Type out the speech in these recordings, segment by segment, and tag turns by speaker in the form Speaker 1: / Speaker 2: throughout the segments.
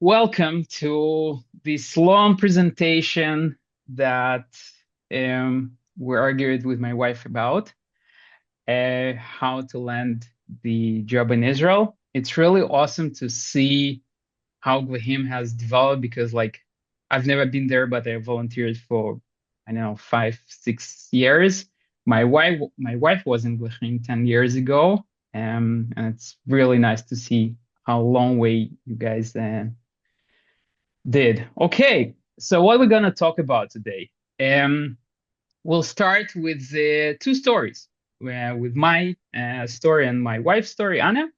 Speaker 1: Welcome to this long presentation that we argued with my wife about how to land the job in Israel. It's really awesome to see how Gvahim has developed because, like, I've never been there, but I volunteered for, I don't know, 5, 6 years. My wife was in Gvahim 10 years ago, and it's really nice to see how long way you guys did. Okay, so what we're gonna talk about today? Um, we'll start with two stories, with my story and my wife's story, Anna.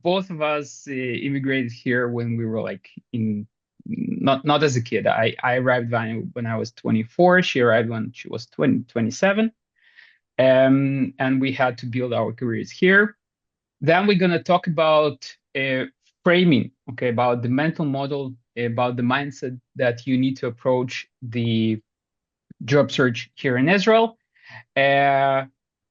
Speaker 1: Both of us immigrated here when we were like in not as a kid. I arrived when I was 24. She arrived when she was 27. And we had to build our careers here. Then we're gonna talk about framing, okay, about the mental model, about the mindset that you need to approach the job search here in Israel. Uh,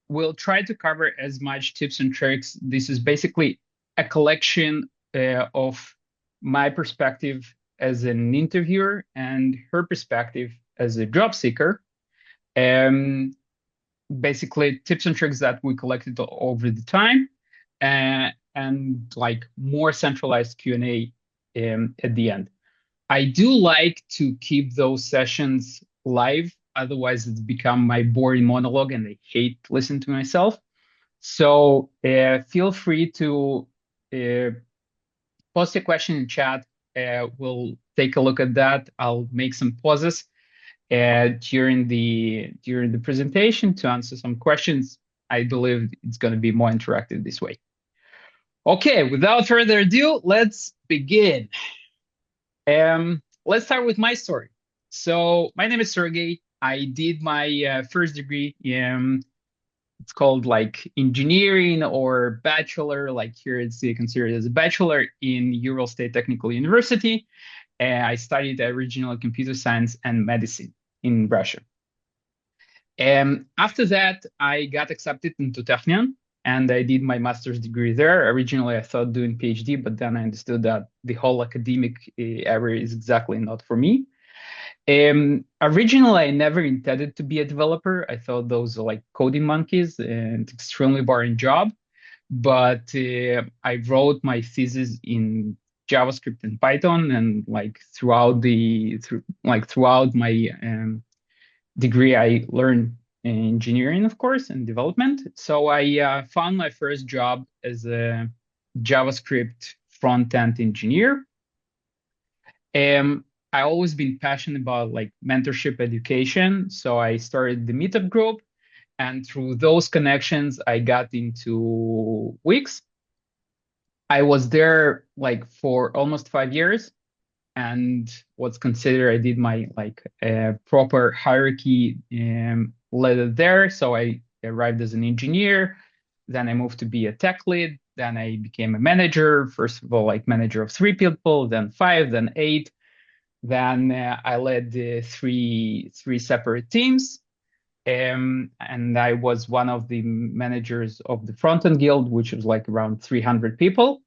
Speaker 1: we'll try to cover as much tips and tricks. This is basically a collection of my perspective as an interviewer and her perspective as a job seeker. Um, Basically, tips and tricks that we collected over the time, and like more centralized Q&A at the end. I do like to keep those sessions live, otherwise it's become my boring monologue and I hate listening to myself. So feel free to uh, post a question in chat. We'll take a look at that. I'll make some pauses during the presentation to answer some questions. I believe it's going to be more interactive this way. Okay, without further ado, let's begin. Let's start with my story. So my name is Sergey. I did my first degree. It's called like engineering or bachelor. Like here, it's considered as a bachelor in Ural State Technical University. I studied originally computer science and medicine in Russia. After that, I got accepted into Technion and I did my master's degree there. Originally, I thought doing PhD, but then I understood that the whole academic area is exactly not for me. Originally, I never intended to be a developer. I thought those are like coding monkeys and extremely boring job. But I wrote my thesis in JavaScript and Python, and like throughout my degree, I learned engineering, of course, and development. So I found my first job as a JavaScript front-end engineer. I always been passionate about like mentorship education. So I started the meetup group, and through those connections, I got into Wix. I was there like for almost 5 years, and what's considered I did my like proper hierarchy ladder there. So I arrived as an engineer, then I moved to be a tech lead, then I became a manager. First of all, like manager of 3 people, then 5, then 8. Then I led three separate teams. And I was one of the managers of the front end guild, which was like around 300 people.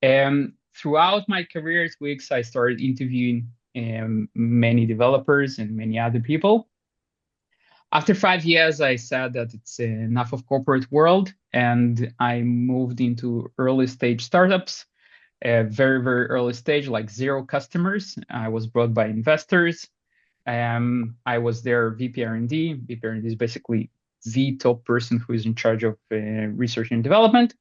Speaker 1: Throughout my career at Wix, I started interviewing many developers and many other people. After 5 years, I said that it's enough of corporate world, and I moved into early stage startups, a very, very early stage, like 0 customers. I was brought by investors. I was their VP R&D. VP R&D is basically the top person who is in charge of research and development.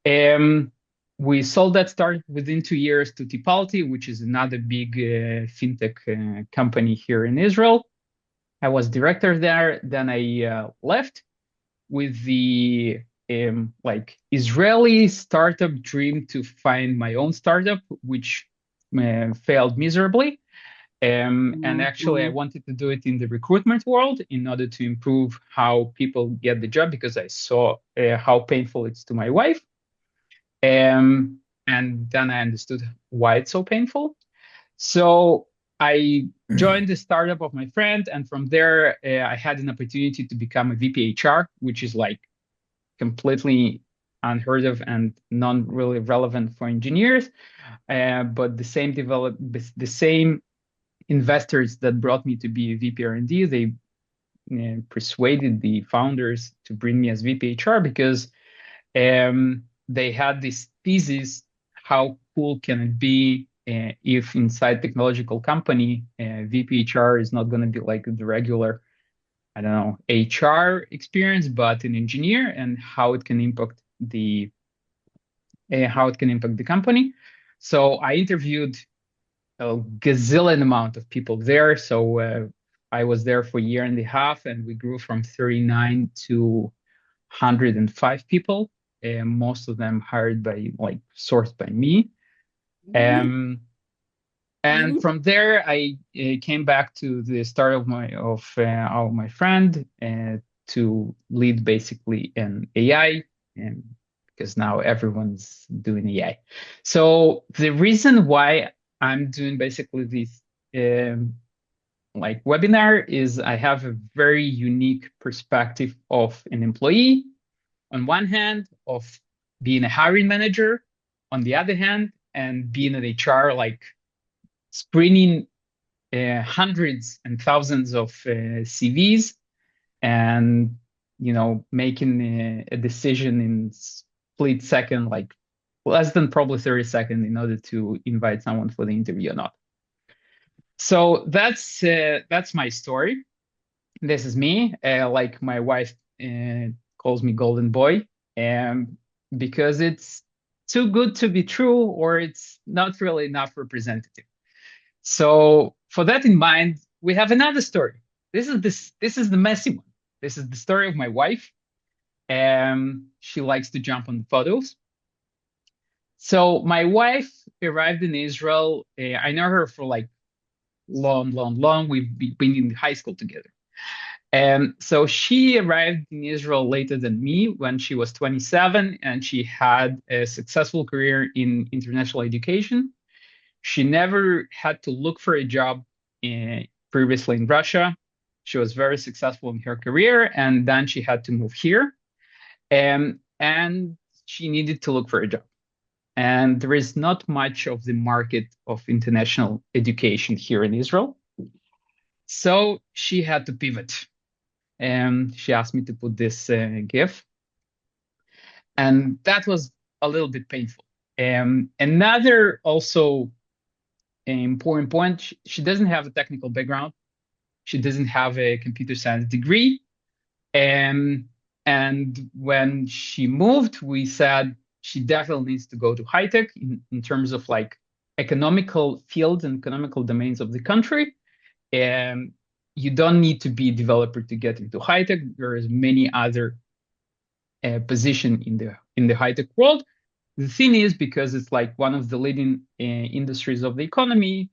Speaker 1: We sold that startup within 2 years to Tipalti, which is another big fintech company here in Israel. I was director there. Then I left with the like Israeli startup dream to find my own startup, which failed miserably. And actually, I wanted to do it in the recruitment world in order to improve how people get the job because I saw how painful it's to my wife. And then I understood why it's so painful. So I joined the startup of my friend, and from there, I had an opportunity to become a VP HR, which is like completely unheard of and non really relevant for engineers. But the same investors that brought me to be a VP R&D, they persuaded the founders to bring me as VP HR because they had this thesis: how cool can it be if inside technological company, VP HR is not going to be like the regular, I don't know, HR experience, but an engineer, and how it can impact the company. So I interviewed a gazillion amount of people there. So I was there for a year and a half, and we grew from 39 to 105 people. Most of them hired by, like, sourced by me. Um, and from there, I came back to the start of my friend to lead basically an AI, and because now everyone's doing AI. So the reason why I'm doing basically this like webinar is I have a very unique perspective of an employee on one hand, of being a hiring manager on the other hand, and being an HR, like screening hundreds and thousands of CVs, and making a decision in split second, like less than probably 30 seconds, in order to invite someone for the interview or not. So that's my story. This is me. Like my wife calls me Golden Boy, um, because it's too good to be true, or it's not really enough representative. So for that in mind, we have another story. This is the messy one. This is the story of my wife. She likes to jump on the photos. So my wife arrived in Israel. I know her for like long, long, long. We've been in high school together. And so she arrived in Israel later than me, when she was 27, and she had a successful career in international education. She never had to look for a job previously in Russia. She was very successful in her career, and then she had to move here, and she needed to look for a job. And there is not much of the market of international education here in Israel. So she had to pivot. And she asked me to put this GIF. And that was a little bit painful. Another also important point, she doesn't have a technical background. She doesn't have a computer science degree. And when she moved, we said she definitely needs to go to high tech in terms of like economical fields and economical domains of the country. And you don't need to be a developer to get into high tech. There is many other position in the high tech world. The thing is, because it's like one of the leading industries of the economy,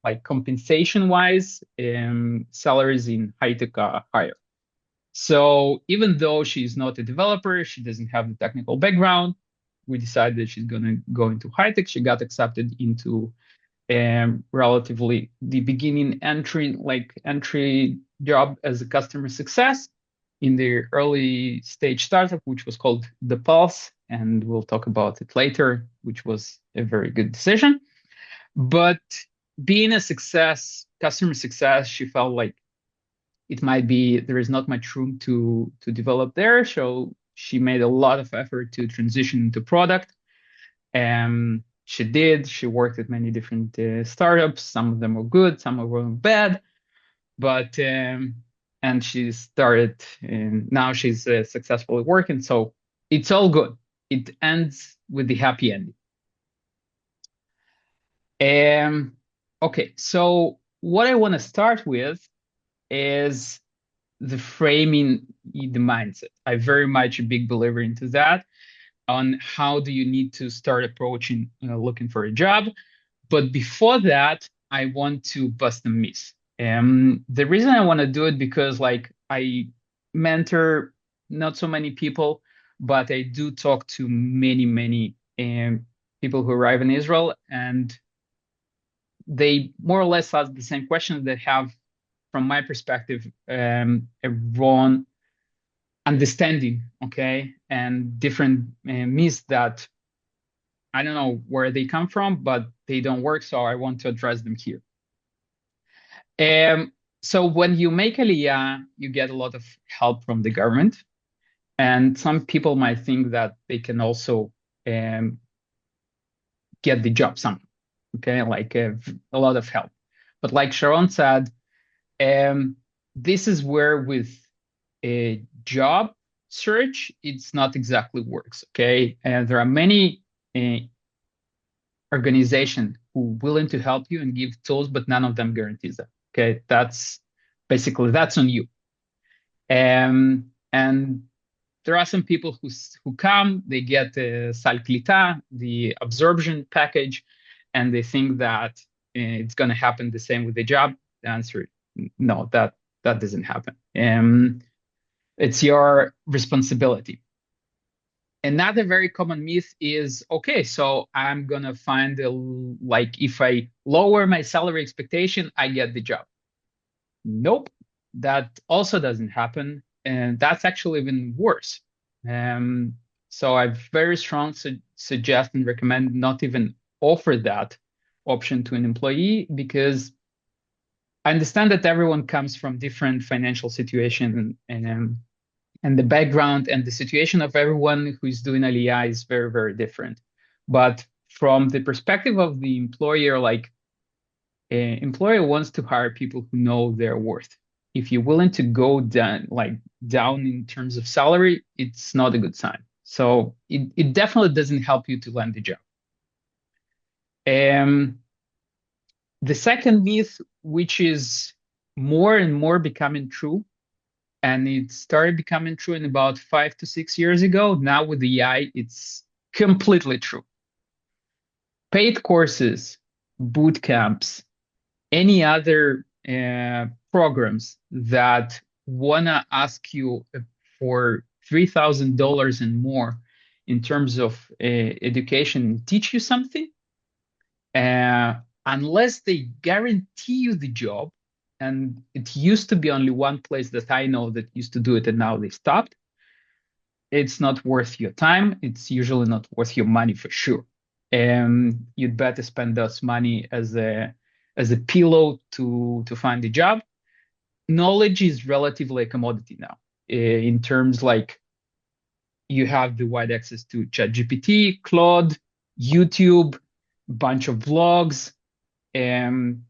Speaker 1: like compensation wise, salaries in high tech are higher. So even though she's not a developer, she doesn't have the technical background, we decided that she's going to go into high tech. She got accepted into relatively the beginning entry job as a customer success in the early stage startup, which was called The Pulse, and we'll talk about it later, which was a very good decision. But being a customer success, she felt like it might be there is not much room to develop there. So she made a lot of effort to transition into product. She did. She worked at many different startups. Some of them were good, some of them were bad. But and she started, and now she's successfully working. So it's all good. It ends with the happy ending. Okay, so what I want to start with is the framing, the mindset. I'm very much a big believer into that, on how do you need to start approaching looking for a job. But before that, I want to bust a myth. The reason I want to do it, because like I mentor not so many people, but I do talk to many people who arrive in Israel, and they more or less ask the same questions that have, from my perspective, a wrong understanding, okay, and different myths that I don't know where they come from, but they don't work. So I want to address them here. Um, so when you make Aliyah, you get a lot of help from the government. And some people might think that they can also um, get the job somehow, okay, like a lot of help. But like Sharon said, um, this is where with a job search, it's not exactly works, okay? And there are many uh, organizations who willing to help you and give tools, but none of them guarantees that, okay? That's basically, that's on you. And there are some people who come, they get the sal klita, the absorption package, and they think that it's going to happen the same with the job. The answer, no, that doesn't happen. It's your responsibility. Another very common myth is, okay, so I'm going to find like if I lower my salary expectation, I get the job. Nope, that also doesn't happen. And that's actually even worse. Um, so I very strong suggest and recommend not even offer that option to an employee because I understand that everyone comes from different financial situation and the background and the situation of everyone who is doing Aliyah is very, very different. But from the perspective of the employer, like employer wants to hire people who know their worth. If you're willing to go down, like down in terms of salary, it's not a good sign. So it definitely doesn't help you to land the job. Um, the second myth, which is more and more becoming true, and it started becoming true in about 5 to 6 years ago. Now with the AI, it's completely true. Paid courses, boot camps, any other programs that wanna ask you for $3,000 and more in terms of education, teach you something, uh, unless they guarantee you the job, and it used to be only one place that I know that used to do it, and now they stopped. It's not worth your time. It's usually not worth your money for sure. And you'd better spend those money as a pillow to find a job. Knowledge is relatively a commodity now. In terms like you have the wide access to ChatGPT, Claude, YouTube, bunch of vlogs. Um,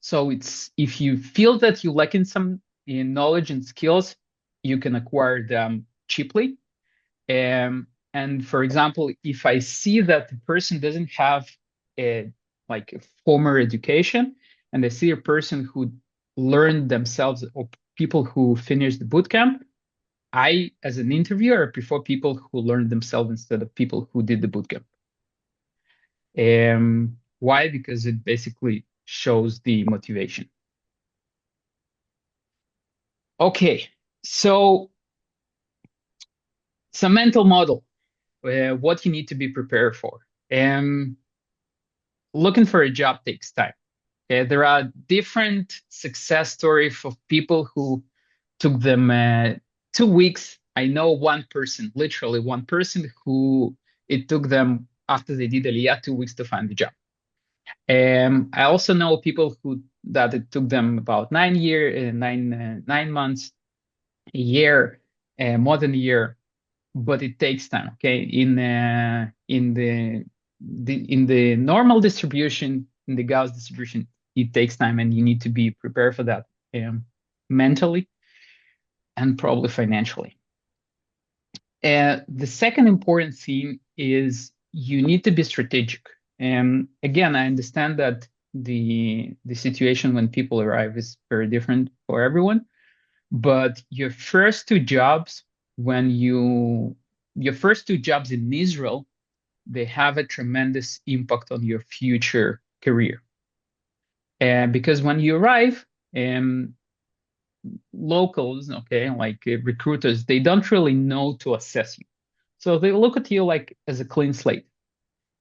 Speaker 1: so it's if you feel that you lack in some in knowledge and skills, you can acquire them cheaply. And for example, if I see that the person doesn't have a like a former education, and I see a person who learned themselves or people who finished the bootcamp, I, as an interviewer, prefer people who learned themselves instead of people who did the bootcamp. Why? Because it basically shows the motivation. Okay, so some mental model, what you need to be prepared for. Um, Looking for a job takes time. Okay? There are different success stories of people who took them 2 weeks. I know one person, literally one person, who it took them after they did Aliyah 2 weeks to find the job. I also know people who that it took them about 9 months, a year, more than a year, but it takes time. Okay, in the normal distribution, in the Gauss distribution, it takes time, and you need to be prepared for that mentally and probably financially. The second important thing is you need to be strategic. And again, I understand that the situation when people arrive is very different for everyone, but your first two jobs, your first two jobs in Israel, they have a tremendous impact on your future career. And because when you arrive, um, locals, okay, like recruiters, they don't really know to assess you. So they look at you like as a clean slate.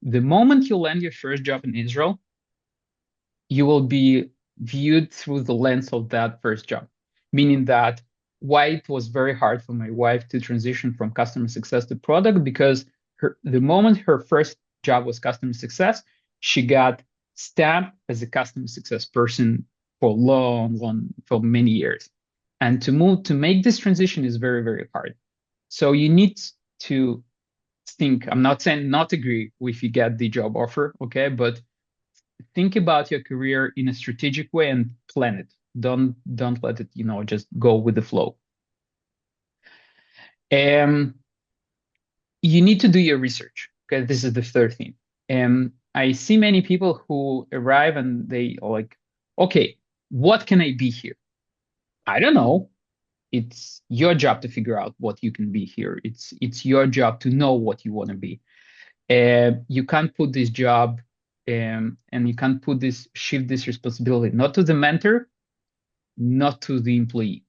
Speaker 1: The moment you land your first job in Israel, you will be viewed through the lens of that first job, meaning that why it was very hard for my wife to transition from customer success to product, because the moment her first job was customer success, she got stamped as a customer success person for for many years. And to make this transition is very, very hard. So you need to think, I'm not saying not agree if you get the job offer, okay, but think about your career in a strategic way and plan it. Don't let it, just go with the flow. Um, you need to do your research. Okay, this is the third thing. I see many people who arrive and they are like, okay, what can I be here? I don't know. It's your job to figure out what you can be here. It's your job to know what you want to be. You can't put this job and you can't shift this responsibility not to the mentor, not to the employee.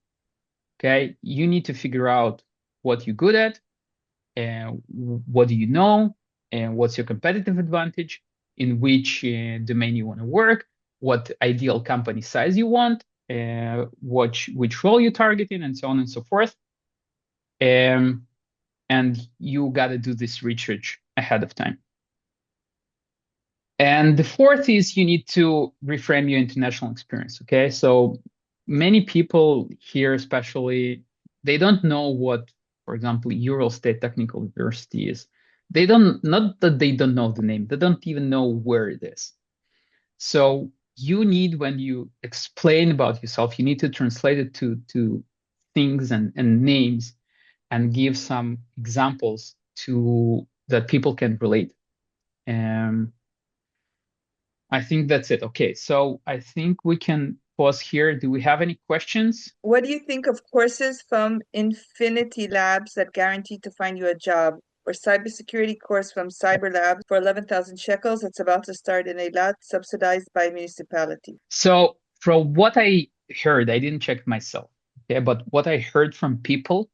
Speaker 1: Okay, you need to figure out what you're good at, and what do you know, and what's your competitive advantage, in which domain you want to work, what ideal company size you want, which role you're targeting, and so on and so forth. And you got to do this research ahead of time. And the fourth is you need to reframe your international experience. Okay, so many people here, especially, they don't know what, for example, Ural State Technical University is. They don't, not that they don't know the name, they don't even know where it is. So you need, when you explain about yourself, you need to translate it to things and names, and give some examples that people can relate. I think that's it. Okay, so I think we can pause here. Do we have any questions?
Speaker 2: What do you think of courses from Infinity Labs that guarantee to find you a job? Or cybersecurity course from Cyber Labs for 11,000 shekels. It's about to start in Eilat, subsidized by municipality.
Speaker 1: So from what I heard, I didn't check myself, okay, but what I heard from people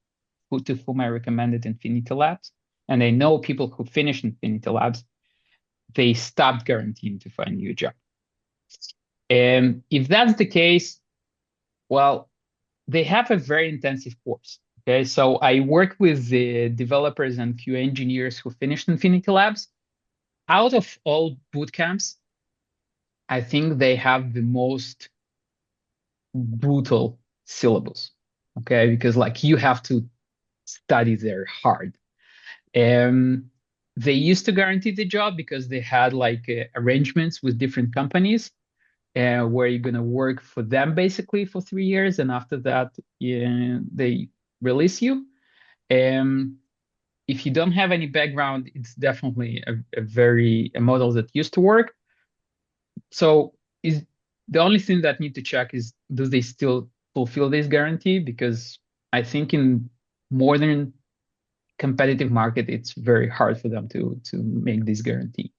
Speaker 1: to whom I recommended Infinity Labs, and I know people who finished Infinity Labs, they stopped guaranteeing to find you a job. And if that's the case, well, they have a very intensive course. Okay, so I work with the developers and QA engineers who finished Infinity Labs. Out of all boot camps, I think they have the most brutal syllabus. Okay, because like you have to study there hard. Um, they used to guarantee the job because they had like arrangements with different companies where you're going to work for them basically for 3 years. And after that, they release you. If you don't have any background, it's definitely a model that used to work. So is the only thing that need to check is, do they still fulfill this guarantee? Because I think in modern competitive market, it's very hard for them to make this guarantee.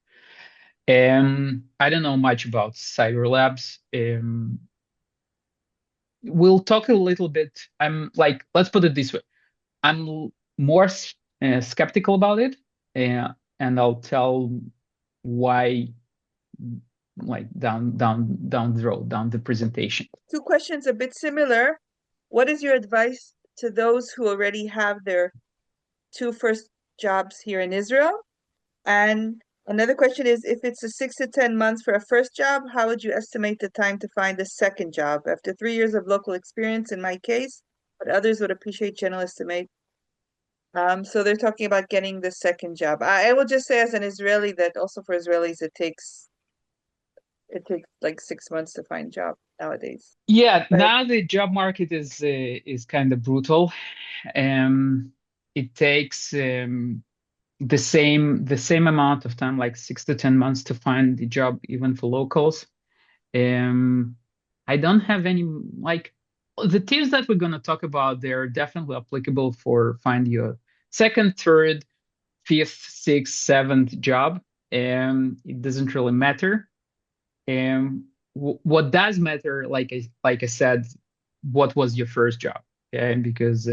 Speaker 1: I don't know much about Cyber Labs. We'll talk a little bit. I'm like, let's put it this way. I'm more skeptical about it, and I'll tell why, like down the road, down the presentation.
Speaker 2: Two questions a bit similar. What is your advice to those who already have their two first jobs here in Israel? And another question is, if it's a 6 to 10 months for a first job, how would you estimate the time to find a second job after 3 years of local experience in my case, but others would appreciate general estimate. So they're talking about getting the second job. I will just say as an Israeli that also for Israelis it takes like 6 months to find a job nowadays.
Speaker 1: Yeah,
Speaker 2: But
Speaker 1: now the job market is kind of brutal. It takes the same amount of time, like 6 to 10 months, to find the job, even for locals. I don't have any, like, the tips that we're going to talk about. They're definitely applicable for find your second, third, fifth, sixth, seventh job. It doesn't really matter. What does matter, like I said, what was your first job? Okay, because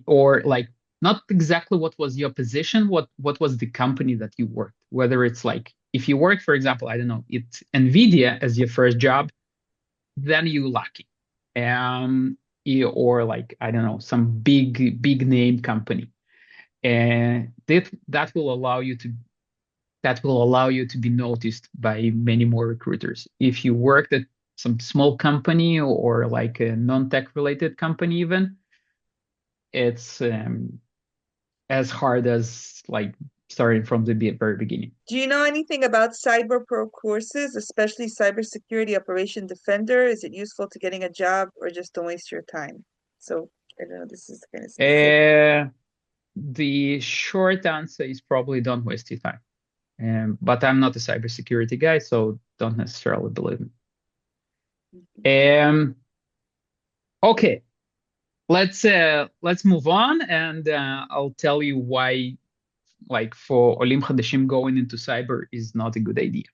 Speaker 1: or like, not exactly what was your position, what was the company that you worked. Whether it's like, if you work, for example, I don't know, it's Nvidia as your first job, then you're lucky. or like, I don't know, some big name company. And that will allow you to be noticed by many more recruiters. If you worked at some small company or like a non-tech related company, even it's as hard as like starting from the very beginning.
Speaker 2: Do you know anything about cyber pro courses, especially cybersecurity operation defender? Is it useful to getting a job or just don't waste your time? So I don't know, this is kind of specific.
Speaker 1: Uh, the short answer is probably don't waste your time. But I'm not a cybersecurity guy, so don't necessarily believe me. Um, okay, let's move on, and I'll tell you why, like for Olim Hadashim, going into cyber is not a good idea.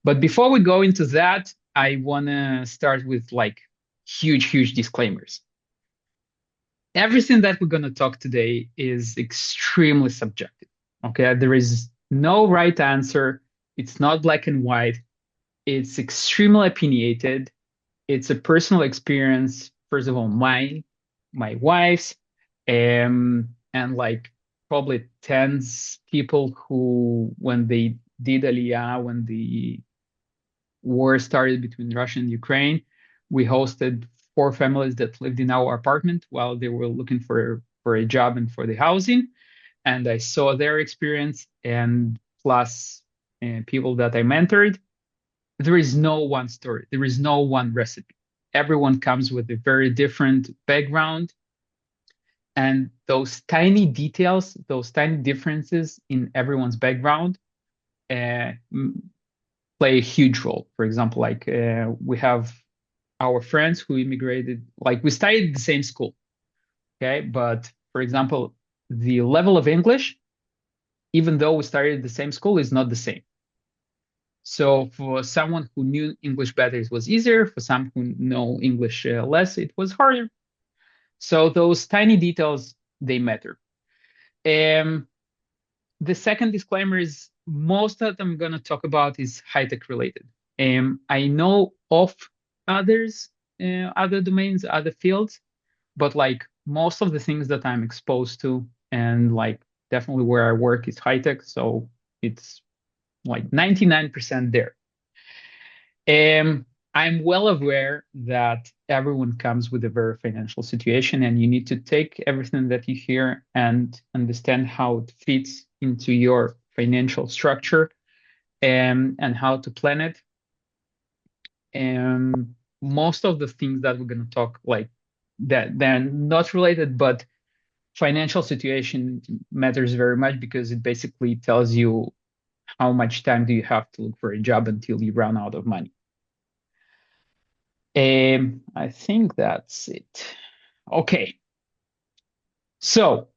Speaker 1: But before we go into that, I wanna start with like huge disclaimers. Everything that we're gonna talk today is extremely subjective. Okay, there is no right answer. It's not black and white. It's extremely opinionated. It's a personal experience. First of all, mine, my wife's, and like probably tens people who, when they did Aliyah, when the war started between Russia and Ukraine, we hosted 4 families that lived in our apartment while they were looking for a job and for the housing. And I saw their experience, and plus people that I mentored. There is no one story. There is no one recipe. Everyone comes with a very different background. And those tiny details, those tiny differences in everyone's background uh, play a huge role. For example, like we have our friends who immigrated, like we studied the same school, okay? But for example, the level of English, even though we studied the same school, is not the same. So for someone who knew English better, it was easier. For some who know English less, it was harder. So those tiny details, they matter. Um, the second disclaimer is most that I'm going to talk about is high-tech related. I know of others, other domains, other fields, but like most of the things that I'm exposed to and like definitely where I work is high-tech. So it's like 99% there. I'm well aware that everyone comes with a very financial situation, and you need to take everything that you hear and understand how it fits into your financial structure and how to plan it. And most of the things that we're going to talk like that they're not related, but financial situation matters very much because it basically tells you how much time do you have to look for a job until you run out of money. I think that's it. Okay, so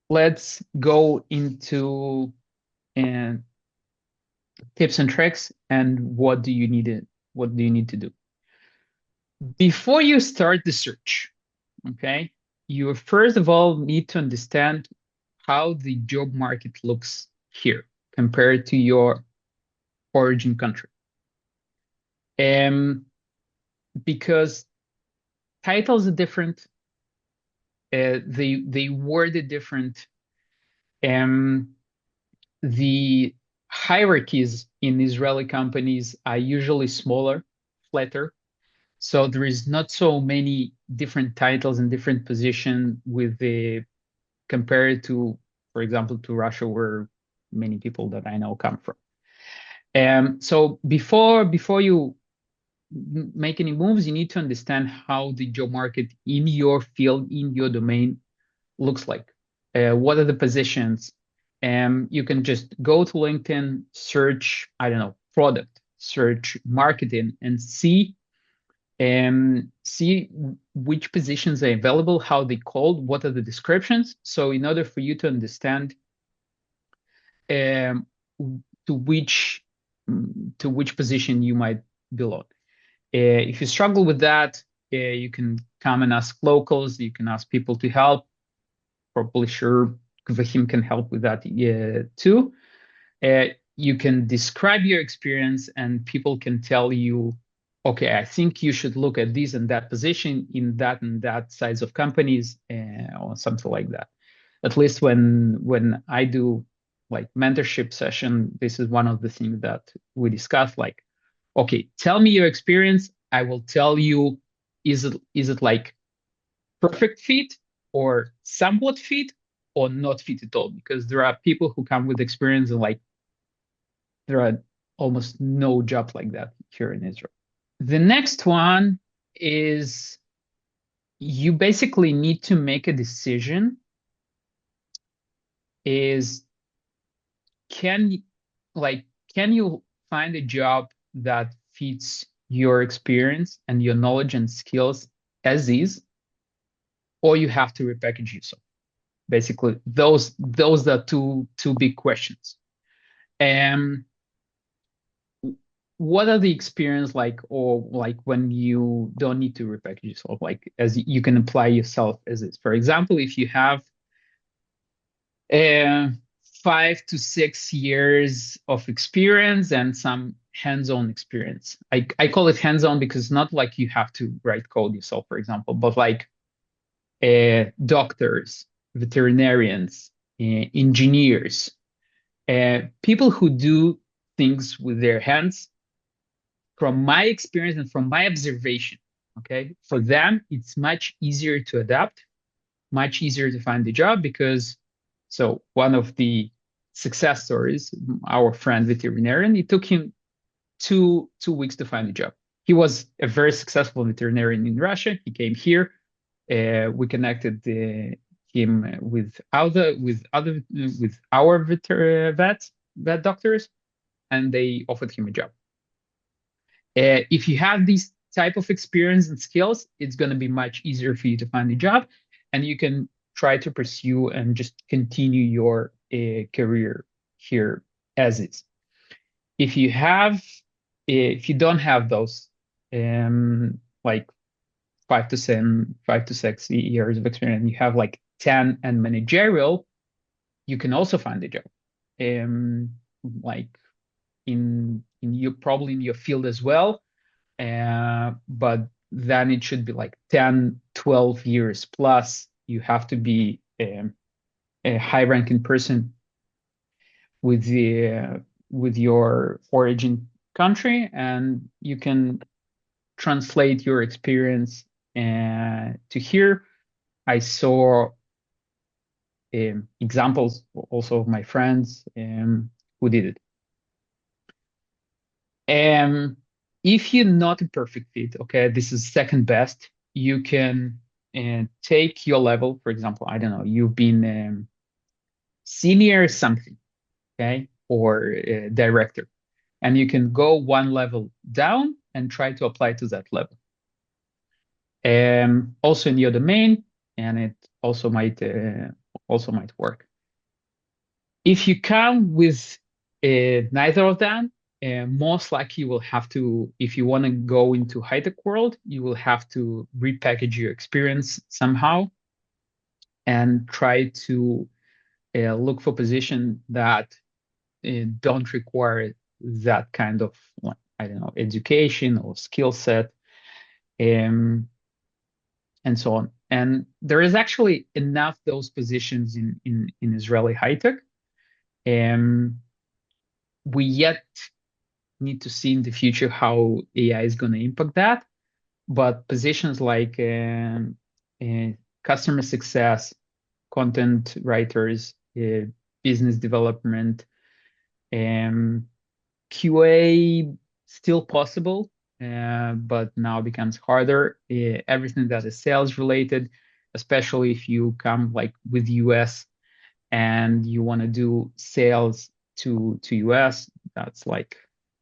Speaker 1: let's go into uh, tips and tricks and what do you need to do before you start the search. Okay, you first of all need to understand how the job market looks here compared to your origin country. Because titles are different, they worded different. The hierarchies in Israeli companies are usually smaller, flatter. So there is not so many different titles and different positions with the compared to, for example, to Russia, where many people that I know come from. So before you make any moves, you need to understand how the job market in your field, in your domain, looks like. What are the positions? You can just go to LinkedIn, search, I don't know, product, search marketing, and see which positions are available, how they called, what are the descriptions. So in order for you to understand um, to which to which position you might belong. If you struggle with that, you can come and ask locals. You can ask people to help. Probably sure Gvahim can help with that too. You can describe your experience, and people can tell you, okay, I think you should look at this and that position in that and that size of companies, or something like that. At least when I do like mentorship session, this is one of the things that we discuss. Like, okay, tell me your experience. I will tell you, is it like perfect fit or somewhat fit or not fit at all? Because there are people who come with experience and like there are almost no jobs like that here in Israel. The next one is you basically need to make a decision is can like can you find a job that fits your experience and your knowledge and skills as is, or you have to repackage yourself. Basically, those are two big questions. Um, what are the experience like, or like when you don't need to repackage yourself, like as you can apply yourself as is. For example, if you have uh, 5 to 6 years of experience and some hands-on experience. I call it hands-on because it's not like you have to write code yourself, for example, but like doctors, veterinarians, engineers, people who do things with their hands. From my experience and from my observation, okay, for them it's much easier to adapt, much easier to find a job because so one of the success stories, our friend veterinarian, it took him two weeks to find a job. He was a very successful veterinarian in Russia. He came here. We connected him with our vet doctors, and they offered him a job. If you have these type of experience and skills, it's going to be much easier for you to find a job, and you can try to pursue and just continue your career here as is. If you don't have those, like 5 to 6 years of experience, and you have like 10 and managerial, you can also find a job. Like in you probably in your field as well, but then it should be like 10, 12 years plus. You have to be a high-ranking person with your origin country, and you can translate your experience to here. I saw examples also of my friends who did it. If you're not a perfect fit, okay, this is second best. You can take your level. For example, I don't know, you've been senior something, okay, or director, and you can go one level down and try to apply to that level. Also in your domain, and it also might work. If you come with neither of them, most likely you will have to, if you want to go into high-tech world, you will have to repackage your experience somehow and try to look for position that don't require that kind of, I don't know, education or skill set, and so on. And there is actually enough those positions in Israeli high-tech. We yet need to see in the future how AI is going to impact that. But positions like customer success, content writers, business development, QA still possible, but now becomes harder. Everything that is sales related, especially if you come like with US and you want to do sales to US, that's like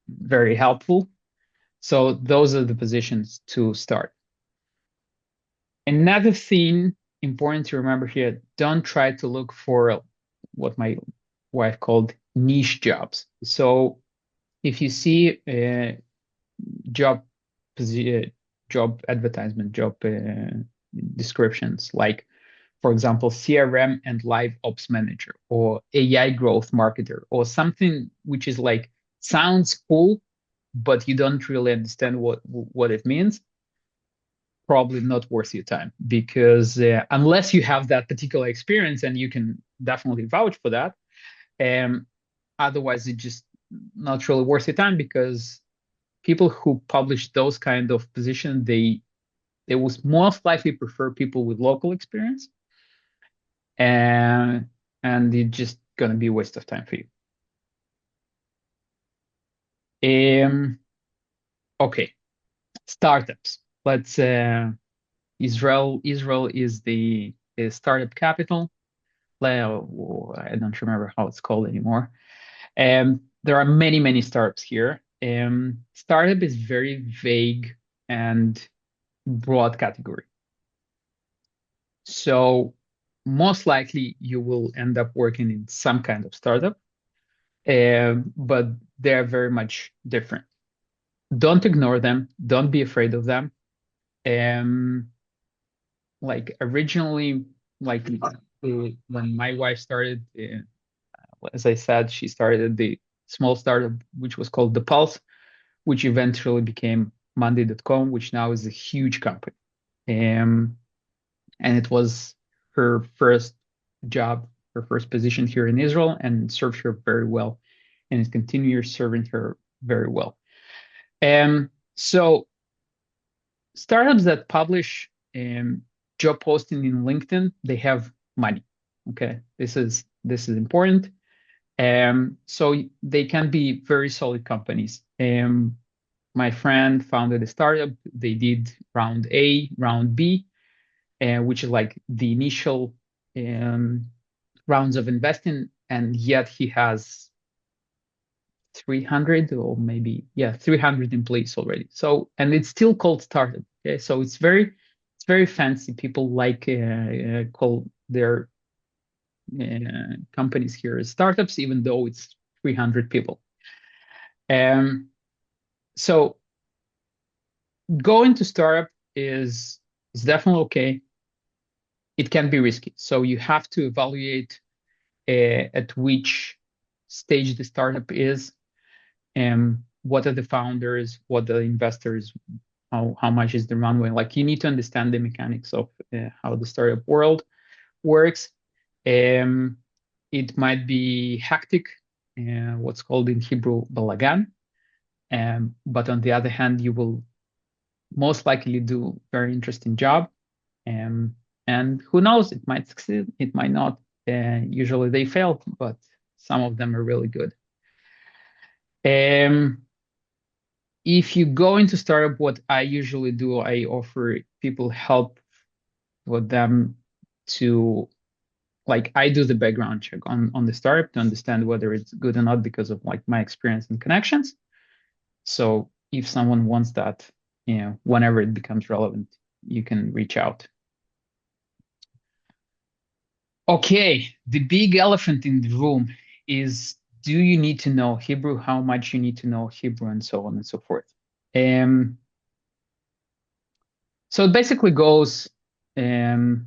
Speaker 1: very helpful. So those are the positions to start. Another thing important to remember here, don't try to look for what my wife called niche jobs. So if you see job job advertisement, job descriptions, like for example, CRM and live ops manager or AI growth marketer or something which is like sounds cool, but you don't really understand what it means, probably not worth your time, because unless you have that particular experience, and you can definitely vouch for that, um, otherwise it's just not really worth your time, because people who publish those kind of positions, they will most likely prefer people with local experience, and it's just gonna be a waste of time for you. Okay, startups. Let's Israel is the startup capital. Well, I don't remember how it's called anymore. There are many startups here. Startup is very vague and broad category. So most likely you will end up working in some kind of startup, but they're very much different. Don't ignore them. Don't be afraid of them. Like originally, like when my wife started, as I said, she started the small startup, which was called The Pulse, which eventually became Monday.com, which now is a huge company. Um, and it was her first job, her first position here in Israel, and served her very well, and it continues serving her very well. So startups that publish job posting in LinkedIn, they have money. Okay, this is important. So they can be very solid companies. My friend founded a startup. They did round A, round B, which is like the initial rounds of investing, and yet he has 300 or maybe 300 employees already. So, and it's still called startup. Okay, so it's very fancy. People like call their companies here as startups, even though it's 300 people. So going to startup is definitely okay. It can be risky. So you have to evaluate at which stage the startup is, and what are the founders, what are the investors, how much is the runway. Like, you need to understand the mechanics of how the startup world works. It might be hectic, what's called in Hebrew balagan. But on the other hand, you will most likely do very interesting job. And who knows, it might succeed, it might not. Usually they fail, but some of them are really good. If you go into startup, what I usually do, I offer people help with them to, like, I do the background check on the startup to understand whether it's good or not, because of like my experience and connections. So if someone wants that, whenever it becomes relevant, you can reach out. Okay, the big elephant in the room is, do you need to know Hebrew? How much you need to know Hebrew, and so on and so forth. So it basically goes that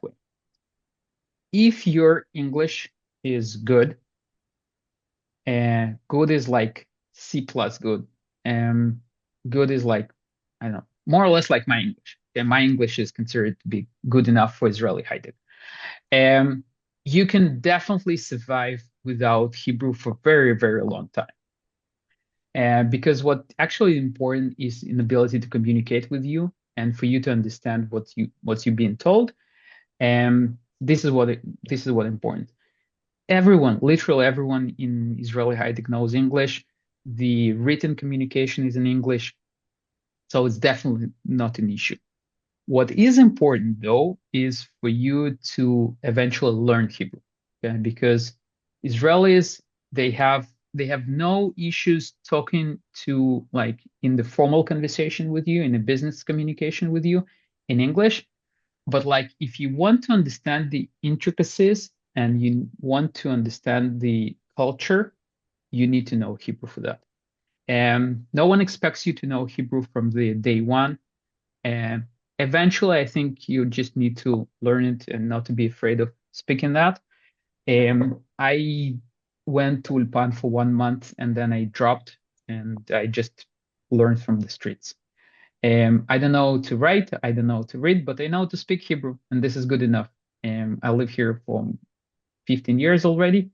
Speaker 1: way. If your English is good, good is like C plus good, good is like, I don't know, more or less like my English. And my English is considered to be good enough for Israeli high tech. You can definitely survive without Hebrew for a very long time. Because what actually important is an ability to communicate with you, and for you to understand what you're being told. This is what important. Everyone, literally everyone in Israeli high tech knows English. The written communication is in English, so it's definitely not an issue. What is important, though, is for you to eventually learn Hebrew, okay? Because Israelis, they have no issues talking to, like, in the formal conversation with you, in a business communication with you in English. But like, if you want to understand the intricacies and you want to understand the culture, you need to know Hebrew for that. And no one expects you to know Hebrew from the day one. And eventually, I think you just need to learn it and not to be afraid of speaking that. I went to Ulpan for 1 month and then I dropped and I just learned from the streets. I don't know to write, I don't know to read, but I know to speak Hebrew, and this is good enough. I live here for 15 years already.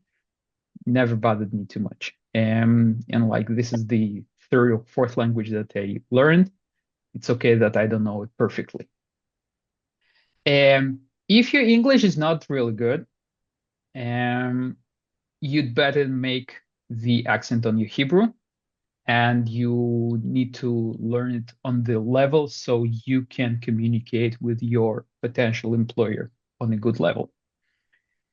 Speaker 1: Never bothered me too much. And like this is the third or fourth language that I learned. It's okay that I don't know it perfectly. If your English is not really good, you'd better make the accent on your Hebrew, and you need to learn it on the level so you can communicate with your potential employer on a good level.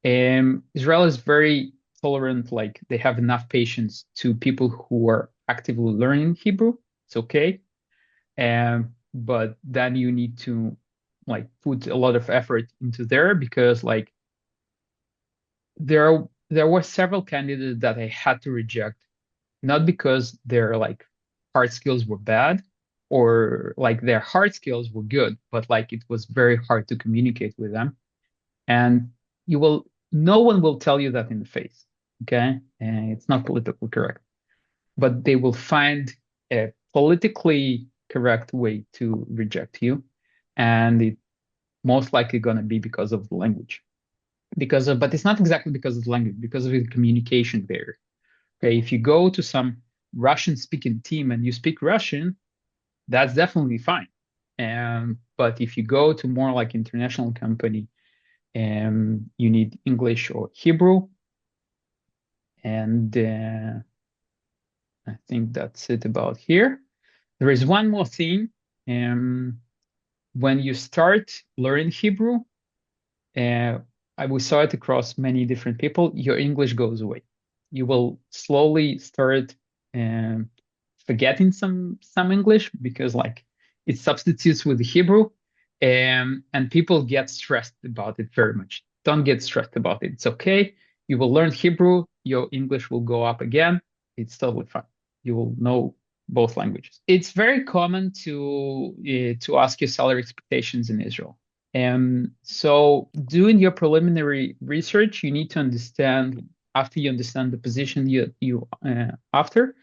Speaker 1: Israel is very tolerant, like they have enough patience to people who are actively learning Hebrew. It's okay. But then you need to like put a lot of effort into there, because like there were several candidates that I had to reject, not because their like hard skills were bad or like their hard skills were good, but like it was very hard to communicate with them. And no one will tell you that in the face, okay? And it's not politically correct, but they will find a politically correct way to reject you, and it most likely going to be because of the language. But it's not exactly because of the language, because of the communication barrier. Okay, if you go to some Russian speaking team and you speak Russian, that's definitely fine. But if you go to more like international company, you need English or Hebrew. And I think that's it about here. There is one more thing. When you start learning Hebrew, we saw it across many different people, your English goes away. You will slowly start forgetting some English, because like it substitutes with the Hebrew, and people get stressed about it very much. Don't get stressed about it. It's okay. You will learn Hebrew, your English will go up again. It's totally fine. You will know both languages. It's very common to ask your salary expectations in Israel. So doing your preliminary research, you need to understand, after you understand the position you after,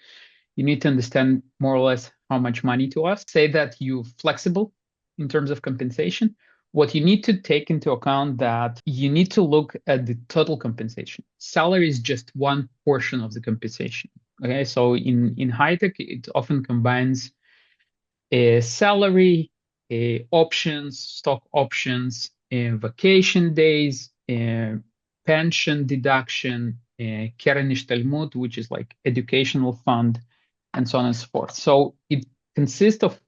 Speaker 1: you need to understand more or less how much money to ask. Say that you're flexible in terms of compensation. What you need to take into account that you need to look at the total compensation. Salary is just one portion of the compensation. Okay, so in high tech, it often combines a salary, options, stock options, vacation days, pension deduction, Keren Ishtalmut, which is like educational fund, and so on and so forth. So it consists of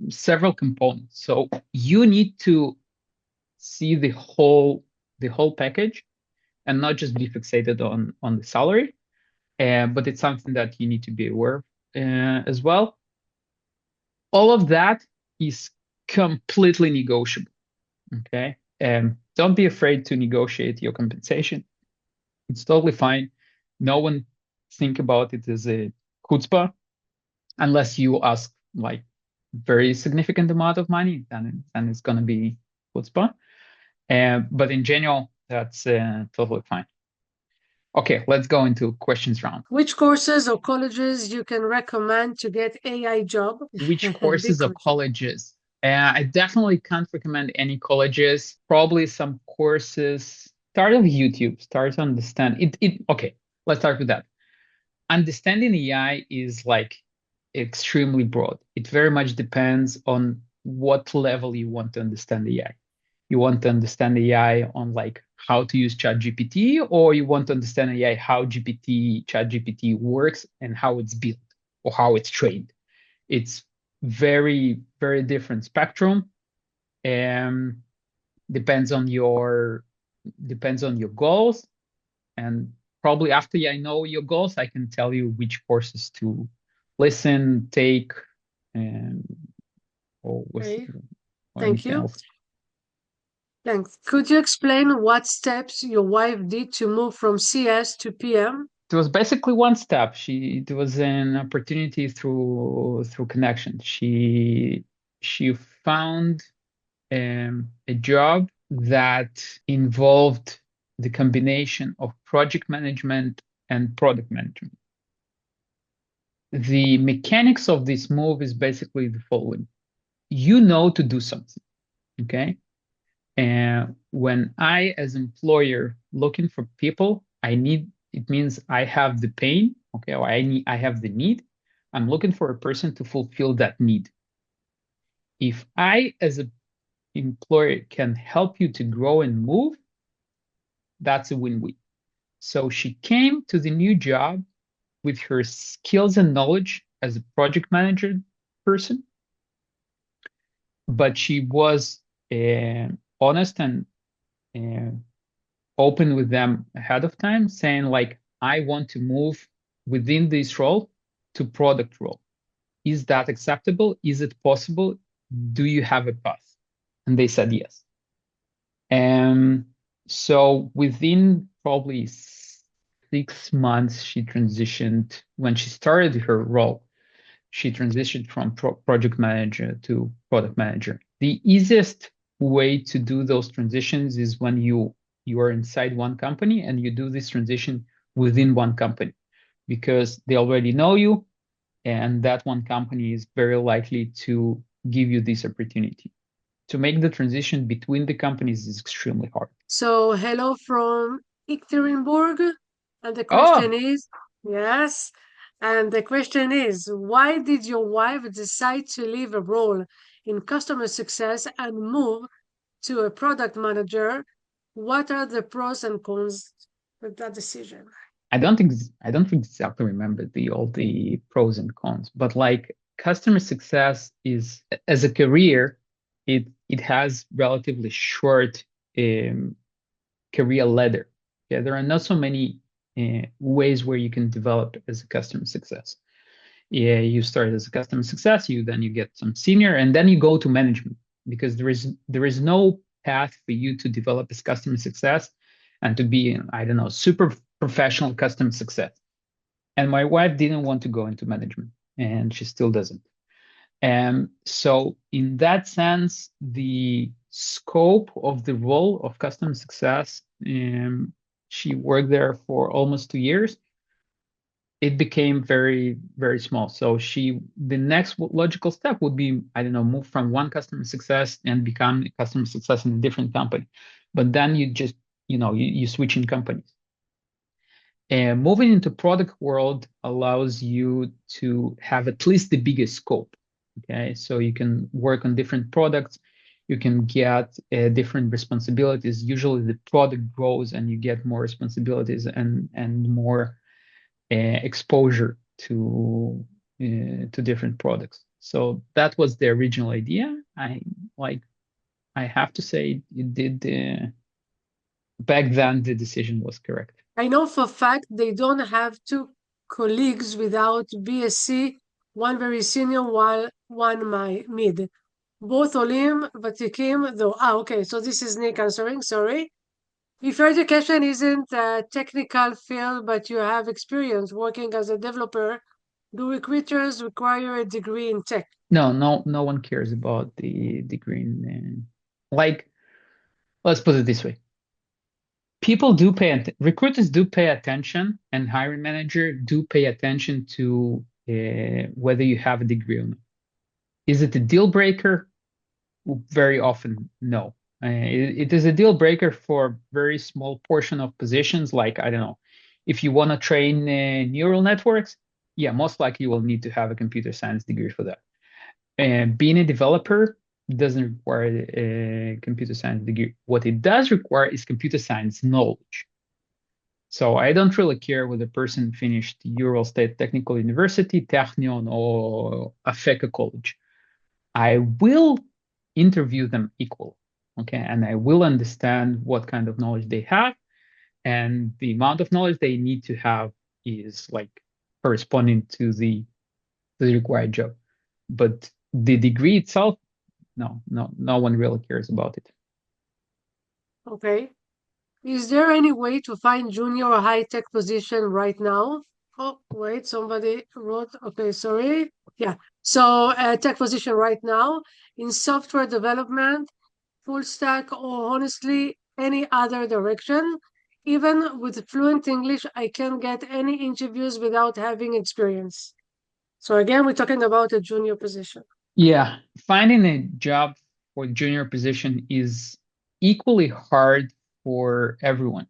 Speaker 1: several components. So you need to see the whole package and not just be fixated on the salary. But it's something that you need to be aware of as well. All of that is completely negotiable. Okay. Don't be afraid to negotiate your compensation. It's totally fine. No one think about it as a chutzpah unless you ask like very significant amount of money, then it's going to be chutzpah. But in general, that's totally fine. Okay, let's go into questions round.
Speaker 3: Which courses or colleges you can recommend to get AI job?
Speaker 1: Which
Speaker 3: Big
Speaker 1: courses or
Speaker 3: question.
Speaker 1: colleges? I definitely can't recommend any colleges. Probably some courses. Start with YouTube. Start to understand it. Okay, let's start with that. Understanding AI is like extremely broad. It very much depends on what level you want to understand AI. You want to understand AI on like how to use ChatGPT, or you want to understand AI how ChatGPT works and how it's built or how it's trained. It's very, very different spectrum. And depends on your goals. And probably after I know your goals, I can tell you which courses to listen, take, and or
Speaker 3: Okay,
Speaker 1: or
Speaker 3: thank
Speaker 1: anything
Speaker 3: you.
Speaker 1: else.
Speaker 3: Thanks. Could you explain what steps your wife did to move from CS to PM?
Speaker 1: It was basically one step. It was an opportunity through connection. She found a job that involved the combination of project management and product management. The mechanics of this move is basically the following. You know to do something, okay? And when I, as employer, looking for people, it means I have the pain, okay, or I have the need. I'm looking for a person to fulfill that need. If I, as an employer, can help you to grow and move, that's a win-win. So she came to the new job with her skills and knowledge as a project manager person, but she was honest and uh, open with them ahead of time, saying like, I want to move within this role to product role. Is that acceptable? Is it possible? Do you have a path? And they said yes. And so within probably 6 months, she transitioned. When she started her role, she transitioned from project manager to product manager. The easiest way to do those transitions is when you are inside one company and you do this transition within one company, because they already know you, and that one company is very likely to give you this opportunity. To make the transition between the companies is extremely hard.
Speaker 3: So, hello from Ekaterinburg. And the
Speaker 1: Oh,
Speaker 3: question is, yes. And the question is, why did your wife decide to leave a role in customer success and move to a product manager? What are the pros and cons with that decision?
Speaker 1: I don't exactly remember all the pros and cons, but like customer success is, as a career, it has relatively short um, career ladder. Yeah, there are not so many ways where you can develop as a customer success. Yeah, you start as a customer success, then you get some senior, and then you go to management, because there is no path for you to develop as customer success and to be, I don't know, super professional customer success. And my wife didn't want to go into management, and she still doesn't. And so in that sense, the scope of the role of customer success, she worked there for almost 2 years. It became very, very small. So the next logical step would be, I don't know, move from one customer success and become a customer success in a different company. But then you just, you switch in companies. And moving into product world allows you to have at least the biggest scope. Okay, so you can work on different products, you can get different responsibilities. Usually the product grows and you get more responsibilities and more exposure to different products. So that was the original idea. I have to say it did back then the decision was correct.
Speaker 3: I know for a fact they don't have two colleagues without BSc, one very senior while one mid. Both Olim, Vatikim, though. Okay, so this is Nick answering, sorry. If your education isn't a technical field, but you have experience working as a developer, do recruiters require a degree in tech?
Speaker 1: No one cares about the degree in, let's put it this way. Recruiters do pay attention, and hiring manager do pay attention to whether you have a degree or not. Is it a deal breaker? Very often, no. It is a deal breaker for very small portion of positions, like, I don't know, if you want to train neural networks, yeah, most likely you will need to have a computer science degree for that. And being a developer doesn't require a computer science degree. What it does require is computer science knowledge. So I don't really care whether a person finished Ural State Technical University, Technion, or Afeka College. I will interview them equal, okay? And I will understand what kind of knowledge they have, and the amount of knowledge they need to have is like corresponding to the required job. But the degree itself, no one really cares about it.
Speaker 3: Okay. Is there any way to find junior or high-tech position right now? Oh, wait, somebody wrote, okay, sorry. Yeah. So, tech position right now in software development, full stack, or honestly, any other direction. Even with fluent English, I can get any interviews without having experience. So again, we're talking about a junior position.
Speaker 1: Yeah, finding a job for junior position is equally hard for everyone.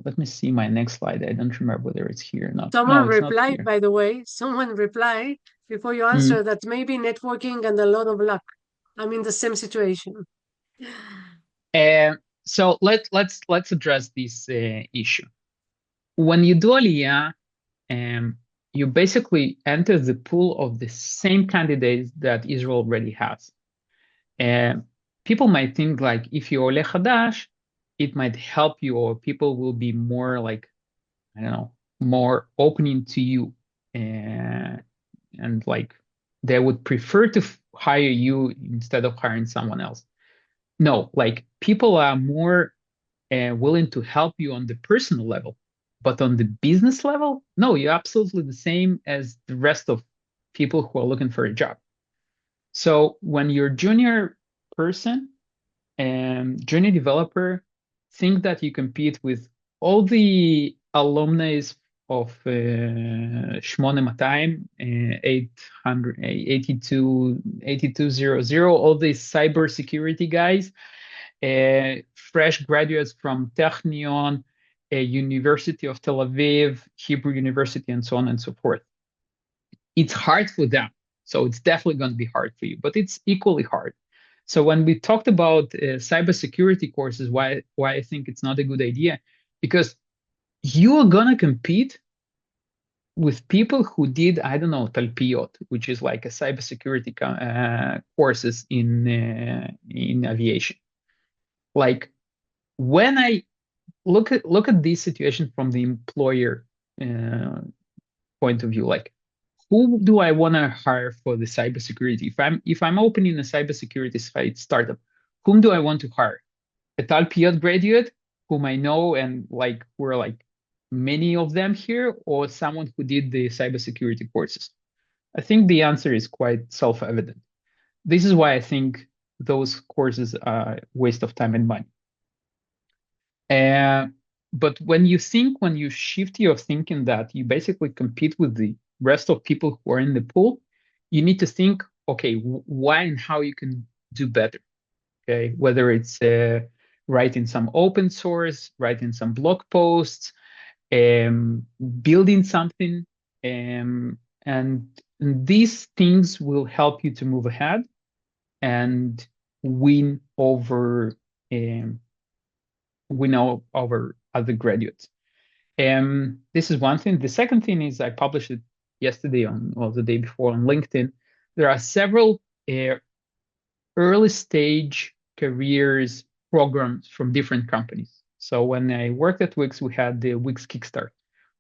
Speaker 1: Let me see my next slide. I don't remember whether it's here or not. No,
Speaker 3: Someone
Speaker 1: it's not
Speaker 3: replied,
Speaker 1: here.
Speaker 3: by the way, someone replied before you answer that maybe networking and a lot of luck. I'm in the same situation.
Speaker 1: So let's address this issue. When you do Aliyah, you basically enter the pool of the same candidates that Israel already has. People might think like if you're Ole Hadash, it might help you, or people will be more like, I don't know, more opening to you, and like they would prefer to hire you instead of hiring someone else. No, like people are more willing to help you on the personal level, but on the business level, no, you're absolutely the same as the rest of people who are looking for a job. So when you're junior person and junior developer, think that you compete with all the alumni of Shmone 800, 8200, all these cybersecurity guys, fresh graduates from Technion, University of Tel Aviv, Hebrew University, and so on and so forth. It's hard for them. So it's definitely going to be hard for you, but it's equally hard. So when we talked about cybersecurity courses, why I think it's not a good idea, because you are going to compete with people who did, I don't know, Talpiyot, which is like a cybersecurity courses in aviation. Like when I look at this situation from the employer point of view, like who do I want to hire for the cybersecurity? If I'm opening a cybersecurity startup, whom do I want to hire? A Talpiyot graduate whom I know and like we're like many of them here, or someone who did the cybersecurity courses? I think the answer is quite self-evident. This is why I think those courses are a waste of time and money. But when you shift your thinking that you basically compete with the rest of people who are in the pool, you need to think, okay, why and how you can do better. Okay, whether it's writing some open source, writing some blog posts, building something, and these things will help you to move ahead and win over other graduates. This is one thing. The second thing is I published it yesterday or the day before on LinkedIn. There are several early stage careers programs from different companies. So when I worked at Wix, we had the Wix Kickstart.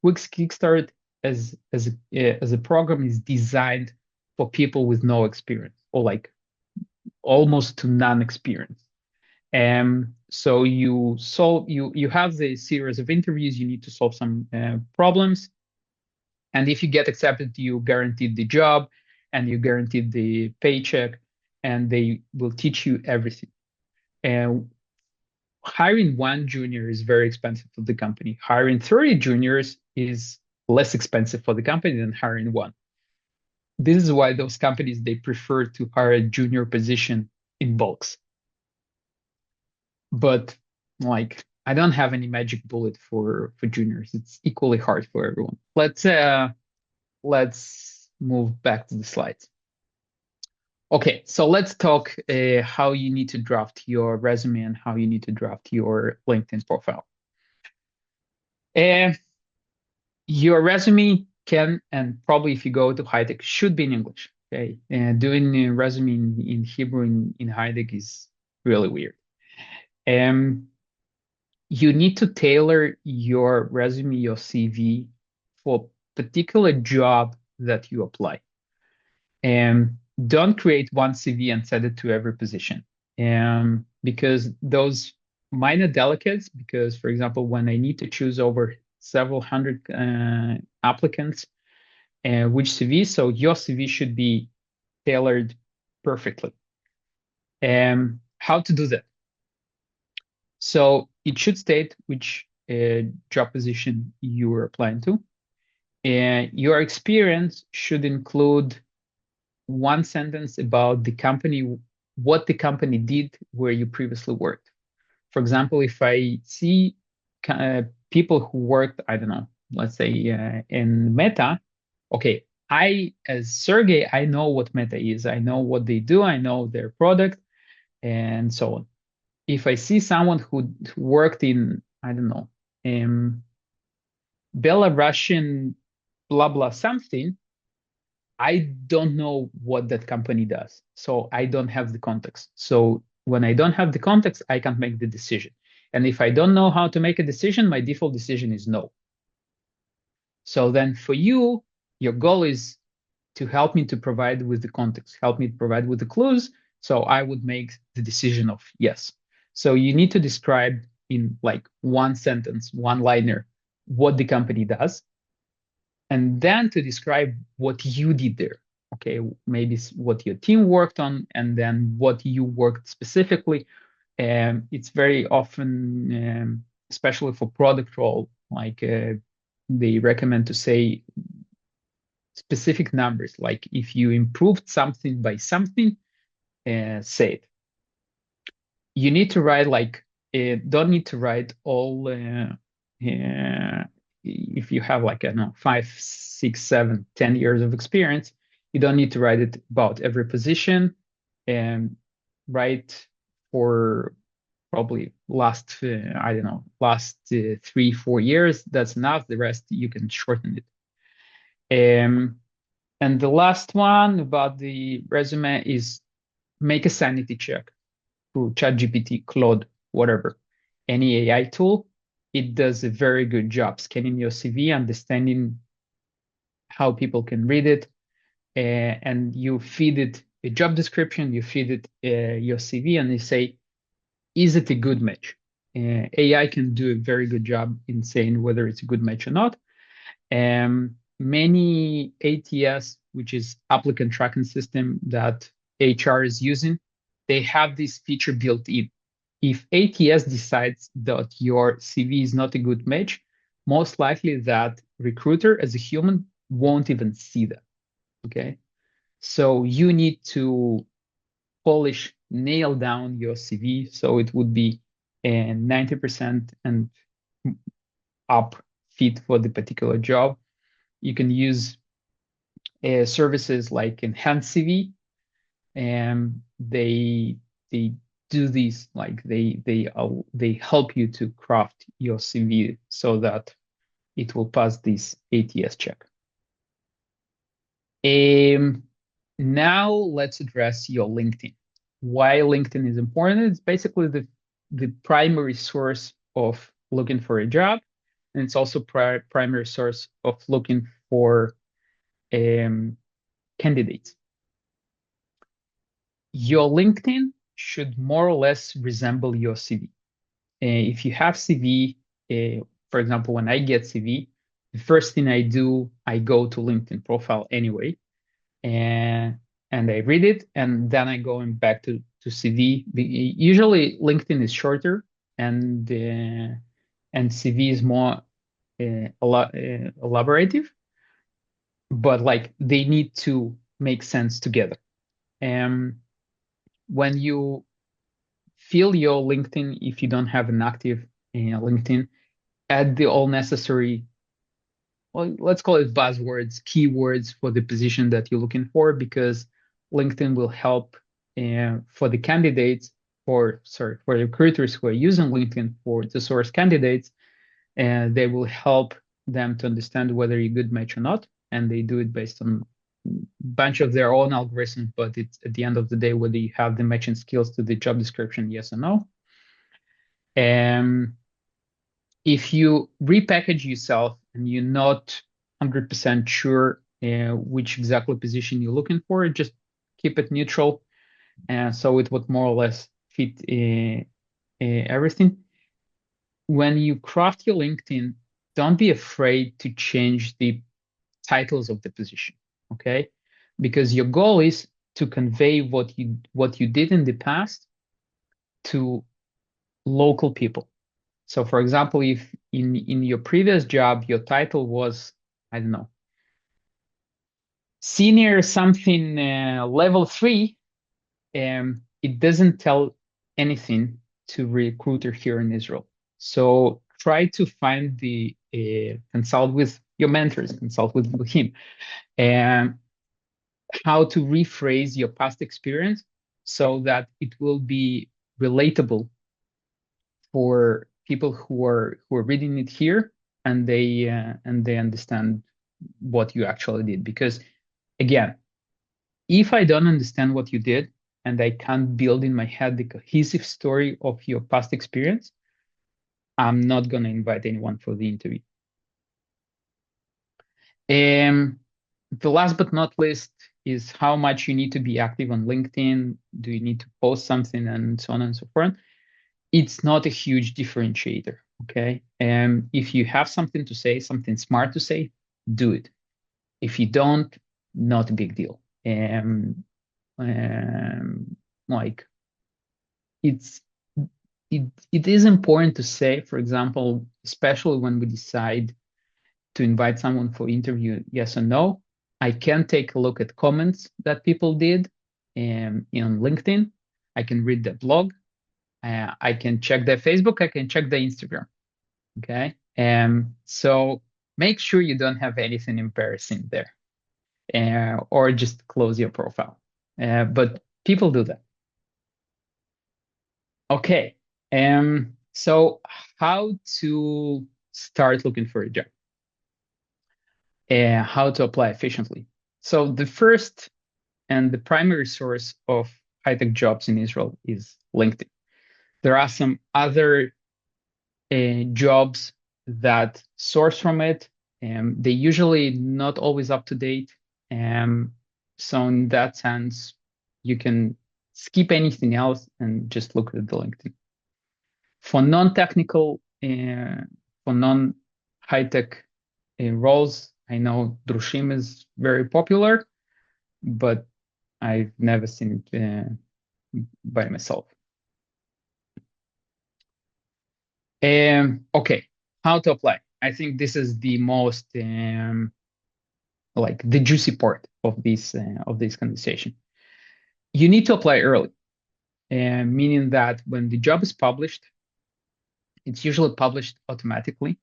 Speaker 1: Wix Kickstart as a program is designed for people with no experience or like almost to none experience. So you have the series of interviews, you need to solve some problems. And if you get accepted, you guaranteed the job and you guaranteed the paycheck, and they will teach you everything. And hiring one junior is very expensive for the company. Hiring 30 juniors is less expensive for the company than hiring one. This is why those companies, they prefer to hire a junior position in bulks. But like I don't have any magic bullet for juniors. It's equally hard for everyone. Let's move back to the slides. Okay, so let's talk how you need to draft your resume and how you need to draft your LinkedIn profile. Your resume can, and probably if you go to high tech, should be in English. Okay, and doing a resume in Hebrew in high tech is really weird. You need to tailor your resume, your CV for particular job that you apply. And don't create one CV and send it to every position. Because those minor delicates, because for example, when I need to choose over several hundred applicants, which CV, so your CV should be tailored perfectly. How to do that? So it should state which job position you are applying to. Your experience should include one sentence about the company, what the company did where you previously worked. For example, if I see people who worked, I don't know, let's say in Meta, okay, I, as Sergey, I know what Meta is. I know what they do. I know their product and so on. If I see someone who worked in, I don't know, Belarusian blah, blah, something, I don't know what that company does. So I don't have the context. So when I don't have the context, I can't make the decision. And if I don't know how to make a decision, my default decision is no. So then for you, your goal is to help me to provide with the context, help me to provide with the clues. So I would make the decision of yes. So you need to describe in like one sentence, one liner, what the company does, and then to describe what you did there. Okay, maybe what your team worked on, and then what you worked specifically. And it's very often, especially for product role, like they recommend to say specific numbers. Like if you improved something by something, say it. You need to write like don't need to write all. If you have like I don't know 5, 6, 7, 10 years of experience, you don't need to write it about every position. And write for probably last I don't know last 3, 4 years. That's enough. The rest you can shorten it. And the last one about the resume is make a sanity check through ChatGPT, Claude, whatever, any AI tool. It does a very good job scanning your CV, understanding how people can read it, and you feed it a job description, you feed it your CV, and you say, is it a good match? AI can do a very good job in saying whether it's a good match or not. Many ATS, which is applicant tracking system that HR is using, they have this feature built in. If ATS decides that your CV is not a good match, most likely that recruiter as a human won't even see that. Okay. So you need to polish, nail down your CV. So it would be a 90% and up fit for the particular job. You can use services like Enhanced CV, and they do these like they help you to craft your CV so that it will pass this ATS check. Now let's address your LinkedIn. Why LinkedIn is important? It's basically the primary source of looking for a job, and it's also primary source of looking for candidates. Your LinkedIn should more or less resemble your CV. If you have CV, for example, when I get CV, the first thing I do, I go to LinkedIn profile anyway, and I read it, and then I go back to CV. Usually LinkedIn is shorter, and CV is more elaborative, but like they need to make sense together. When you fill your LinkedIn, if you don't have an active LinkedIn, add the all necessary, well, let's call it buzzwords, keywords for the position that you're looking for, because LinkedIn will help for the candidates, for recruiters who are using LinkedIn to source candidates, and they will help them to understand whether you're a good match or not. And they do it based on bunch of their own algorithms, but it's at the end of the day whether you have the matching skills to the job description, yes or no. If you repackage yourself and you're not 100% sure which exactly position you're looking for, just keep it neutral, and so it would more or less fit everything. When you craft your LinkedIn, don't be afraid to change the titles of the position, okay? Because your goal is to convey what you did in the past to local people. So for example, if in your previous job your title was I don't know, senior something level 3, it doesn't tell anything to recruiter here in Israel. So try to find consult with your mentors, consult with him, and how to rephrase your past experience so that it will be relatable for people who are reading it here, and they understand what you actually did. Because again, if I don't understand what you did and I can't build in my head the cohesive story of your past experience, I'm not going to invite anyone for the interview. The last but not least is how much you need to be active on LinkedIn. Do you need to post something, and so on and so forth? It's not a huge differentiator, okay? If you have something to say, something smart to say, do it. If you don't, not a big deal. Like it is important to say, for example, especially when we decide to invite someone for interview, yes or no, I can take a look at comments that people did in LinkedIn. I can read the blog. I can check their Facebook. I can check their Instagram. Okay. So make sure you don't have anything embarrassing there, or just close your profile. But people do that. Okay. So how to start looking for a job? How to apply efficiently? So the first and the primary source of high-tech jobs in Israel is LinkedIn. There are some other jobs that source from it, and they usually not always up to date. So in that sense, you can skip anything else and just look at the LinkedIn. For non-technical, for non-high-tech roles, I know Drushim is very popular, but I've never seen it by myself. Okay, how to apply? I think this is the most like the juicy part of this conversation. You need to apply early, meaning that when the job is published, it's usually published automatically.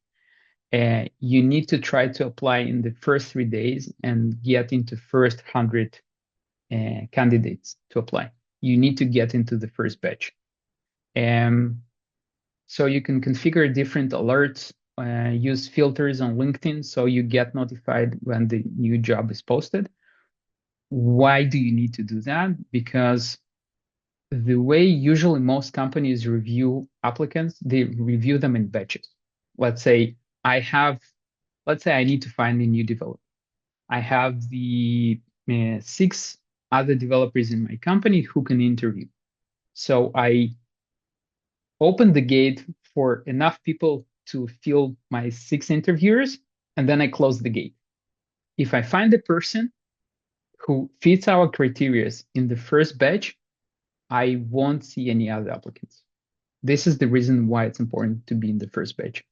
Speaker 1: You need to try to apply in the first 3 days and get into first 100 candidates to apply. You need to get into the first batch. So you can configure different alerts, use filters on LinkedIn so you get notified when the new job is posted. Why do you need to do that? Because the way usually most companies review applicants, they review them in batches. Let's say I need to find a new developer. I have the 6 other developers in my company who can interview. So I open the gate for enough people to fill my 6 interviewers, and then I close the gate. If I find a person who fits our criteria in the first batch, I won't see any other applicants. This is the reason why it's important to be in the first batch.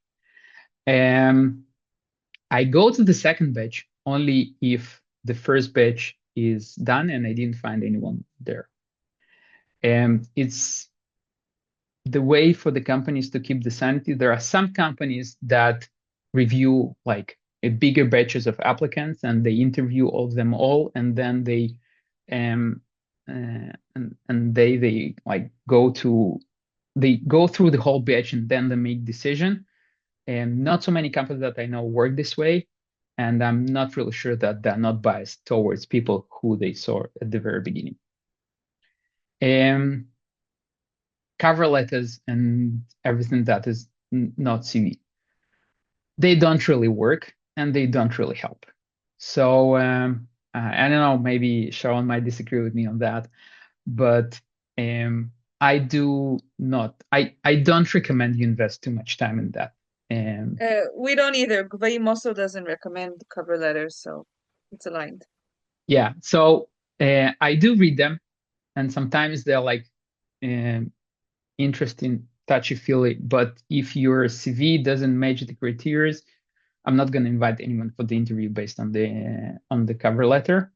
Speaker 1: I go to the second batch only if the first batch is done and I didn't find anyone there. It's the way for the companies to keep the sanity. There are some companies that review like a bigger batches of applicants and they interview all of them all, and then they they like go through the whole batch and then they make decision. And not so many companies that I know work this way, and I'm not really sure that they're not biased towards people who they saw at the very beginning. Cover letters and everything that is not CV, they don't really work and they don't really help. So I don't know, maybe Sharon might disagree with me on that, but I don't recommend you invest too much time in that.
Speaker 2: We don't either. Gvahim also doesn't recommend cover letters, so it's aligned.
Speaker 1: Yeah, so I do read them, and sometimes they're like interesting, touchy-feely, but if your CV doesn't match the criteria, I'm not going to invite anyone for the interview based on the cover letter.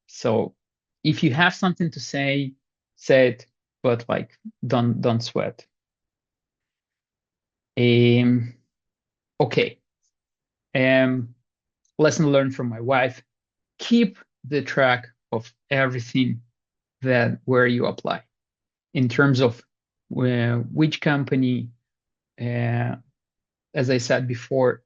Speaker 1: So if you have something to say it, but like don't sweat. Okay. Lesson learned from my wife: keep the track of everything where you apply, in terms of which company. As I said before,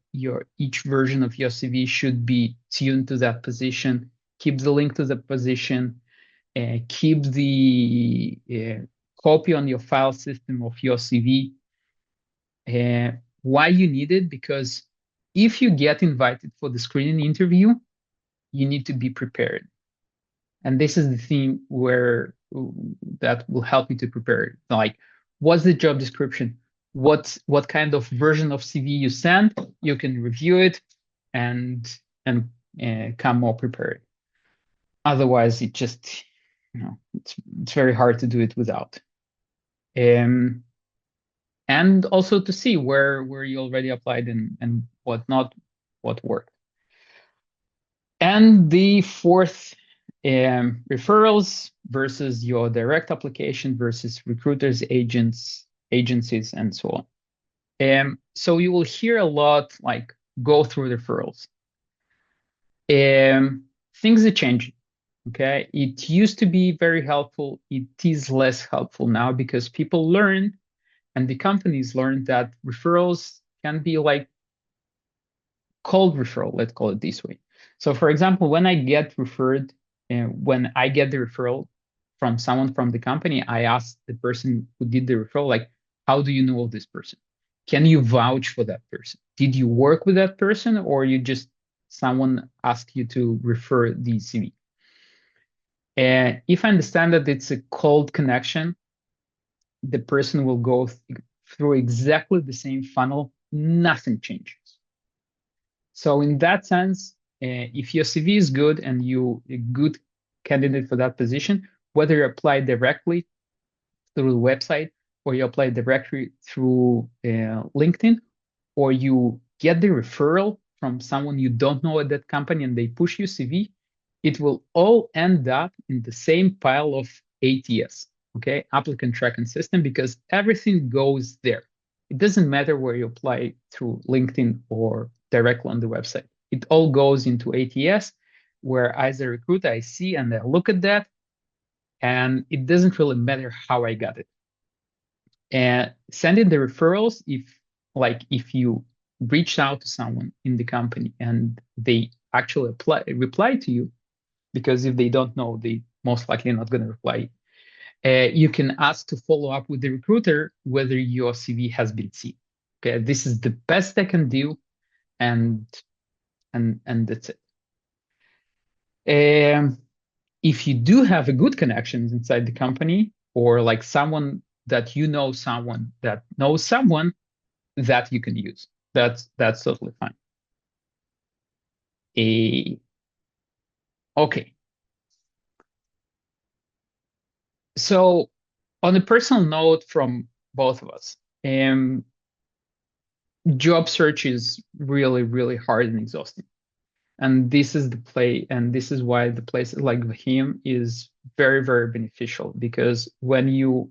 Speaker 1: each version of your CV should be tuned to that position. Keep the link to the position. Keep the copy on your file system of your CV. Why you need it? Because if you get invited for the screening interview, you need to be prepared. And this is the thing that will help you to prepare. Like, what's the job description? What kind of version of CV you send? You can review it and come more prepared. Otherwise, it just, it's very hard to do it without. And also to see where you already applied and what worked. And the fourth, referrals versus your direct application versus recruiters, agencies, and so on. So you will hear a lot like go through referrals. Things are changing. Okay, it used to be very helpful. It is less helpful now because people learn, and the companies learn, that referrals can be like cold referral. Let's call it this way. So, for example, when I get referred, when I get the referral from someone from the company, I ask the person who did the referral, like, how do you know of this person? Can you vouch for that person? Did you work with that person, or someone asked you to refer the CV? And if I understand that it's a cold connection, the person will go through exactly the same funnel. Nothing changes. So in that sense, if your CV is good and you're a good candidate for that position, whether you apply directly through the website or you apply directly through LinkedIn, or you get the referral from someone you don't know at that company and they push your CV, it will all end up in the same pile of ATS, okay, applicant tracking system, because everything goes there. It doesn't matter where you apply through LinkedIn or directly on the website. It all goes into ATS, where as a recruiter, I see and I look at that, and it doesn't really matter how I got it. And sending the referrals, if you reach out to someone in the company and they actually reply to you, because if they don't know, they most likely not going to reply. You can ask to follow up with the recruiter whether your CV has been seen. Okay, this is the best I can do, and that's it. If you do have a good connections inside the company, or like someone that you know someone that knows someone, that you can use. That's totally fine. Okay. So on a personal note from both of us, job search is really, really hard and exhausting. And this is why the places like Gvahim is very, very beneficial, because when you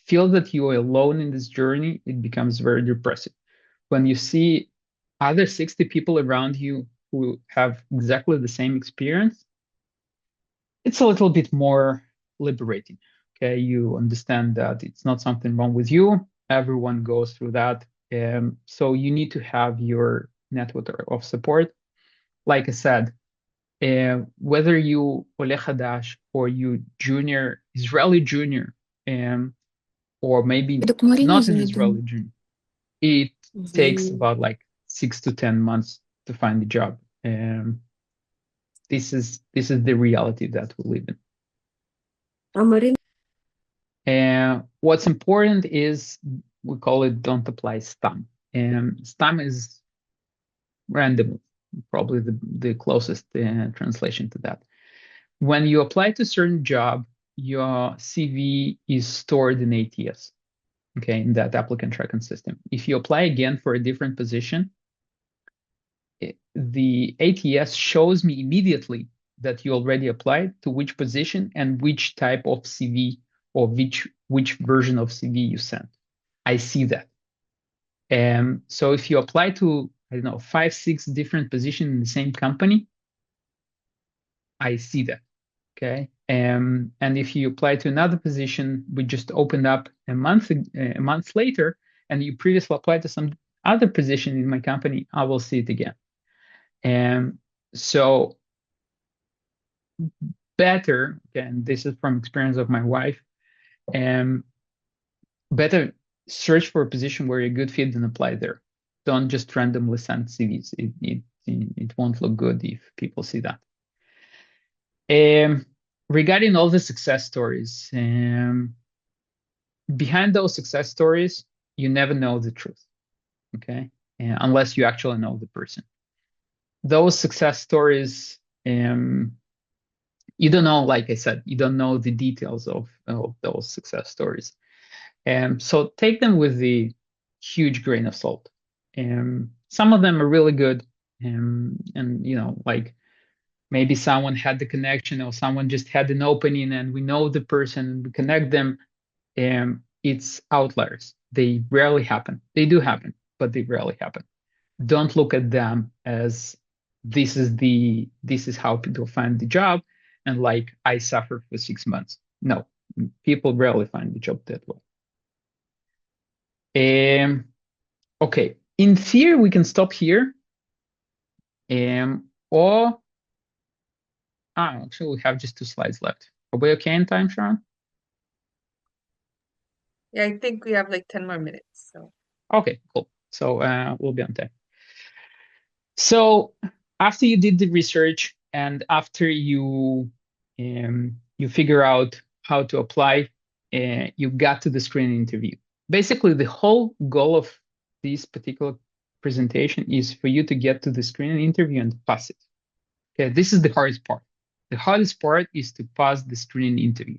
Speaker 1: feel that you are alone in this journey, it becomes very depressive. When you see other 60 people around you who have exactly the same experience, it's a little bit more liberating. Okay, you understand that it's not something wrong with you. Everyone goes through that. So you need to have your network of support. Like I said, whether you Ole Hadash or you junior, Israeli junior, or maybe not an Israeli junior, it takes about like 6 to 10 months to find a job. This is the reality that we live in. And what's important is, we call it don't apply stam. Stam is random, probably the closest translation to that. When you apply to a certain job, your CV is stored in ATS, okay, in that applicant tracking system. If you apply again for a different position, the ATS shows me immediately that you already applied to which position and which type of CV or which version of CV you sent. I see that. So if you apply to, I don't know, 5, 6 different positions in the same company, I see that. Okay. And if you apply to another position, we just opened up a month later, and you previously applied to some other position in my company, I will see it again. And so better, again, this is from experience of my wife, better search for a position where you're a good fit and apply there. Don't just randomly send CVs. It won't look good if people see that. Regarding all the success stories, behind those success stories, you never know the truth, okay? Unless you actually know the person. Those success stories, you don't know, like I said, you don't know the details of those success stories. So take them with the huge grain of salt. Some of them are really good, and like maybe someone had the connection or someone just had an opening and we know the person and we connect them. It's outliers. They rarely happen. They do happen, but they rarely happen. Don't look at them as this is how people find the job, and like I suffered for 6 months. No, people rarely find the job that way. Okay, in theory, we can stop here. Or actually, we have just 2 slides left. Are we okay in time, Sharon?
Speaker 2: Yeah, I think we have like 10 more minutes. So
Speaker 1: okay, cool. So we'll be on time. So after you did the research and after you figure out how to apply, you got to the screening interview. Basically, the whole goal of this particular presentation is for you to get to the screening interview and pass it. Okay, this is the hardest part. The hardest part is to pass the screening interview.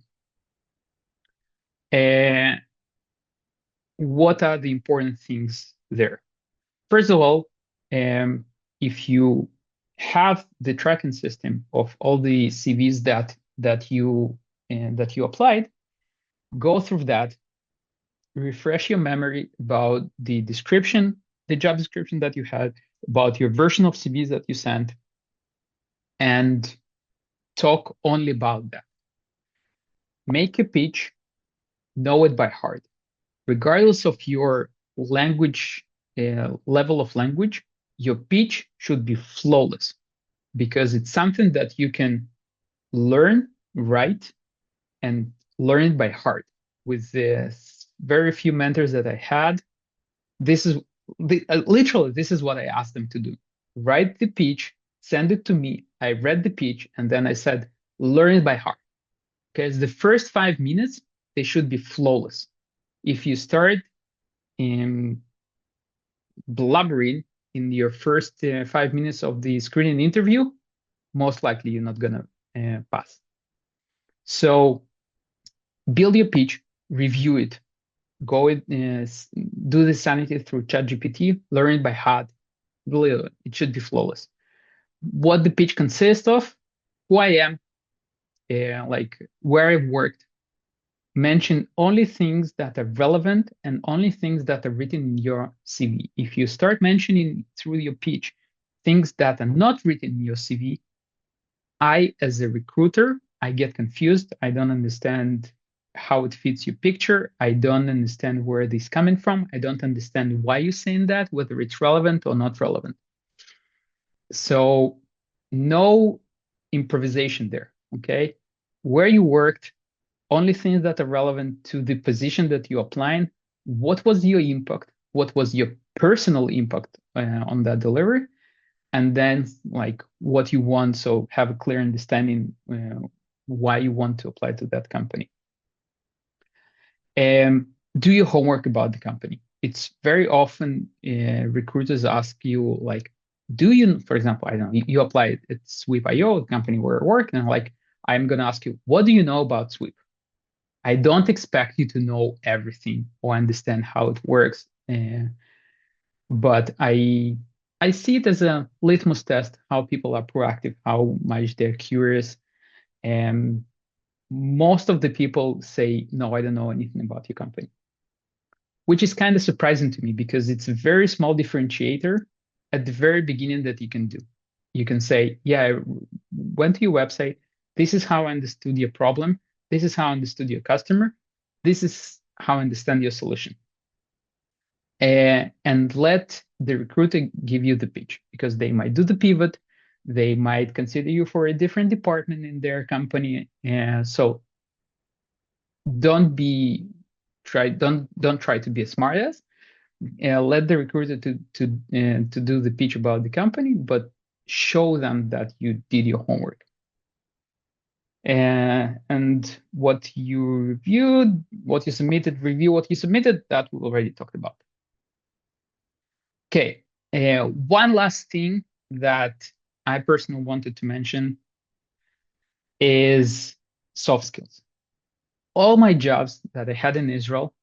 Speaker 1: What are the important things there? First of all, if you have the tracking system of all the CVs that you applied, go through that, refresh your memory about the description, the job description that you had, about your version of CVs that you sent, and talk only about that. Make a pitch, know it by heart. Regardless of your language, level of language, your pitch should be flawless because it's something that you can learn, write, and learn it by heart. With the very few mentors that I had, this is literally this is what I asked them to do. Write the pitch, send it to me. I read the pitch, and then I said, learn it by heart. Because the first 5 minutes, they should be flawless. If you start blubbering in your first 5 minutes of the screening interview, most likely you're not gonna pass. So build your pitch, review it, go do the sanity through ChatGPT, learn it by heart. Really, it should be flawless. What the pitch consists of, who I am, like where I've worked. Mention only things that are relevant and only things that are written in your CV. If you start mentioning through your pitch things that are not written in your CV, I, as a recruiter, I get confused. I don't understand how it fits your picture. I don't understand where this is coming from. I don't understand why you're saying that, whether it's relevant or not relevant. So no improvisation there, okay? Where you worked, only things that are relevant to the position that you're applying. What was your impact? What was your personal impact on that delivery? And then like what you want, so have a clear understanding why you want to apply to that company. Do your homework about the company. It's very often recruiters ask you like, do you, for example, I don't know, you apply at Sweep.io, the company where I work, and like, I'm going to ask you, what do you know about Sweep? I don't expect you to know everything or understand how it works, but I I see it as a litmus test how people are proactive, how much they're curious. And most of the people say, no, I don't know anything about your company, which is kind of surprising to me because it's a very small differentiator at the very beginning that you can do. You can say, yeah, I went to your website. This is how I understood your problem. This is how I understood your customer. This is how I understand your solution. And let the recruiter give you the pitch because they might do the pivot. They might consider you for a different department in their company. So don't try to be a smartass. Let the recruiter to do the pitch about the company, but show them that you did your homework. And what you reviewed, what you submitted, review what you submitted, that we already talked about. Okay, one last thing that I personally wanted to mention is soft skills. All my jobs that I had in Israel,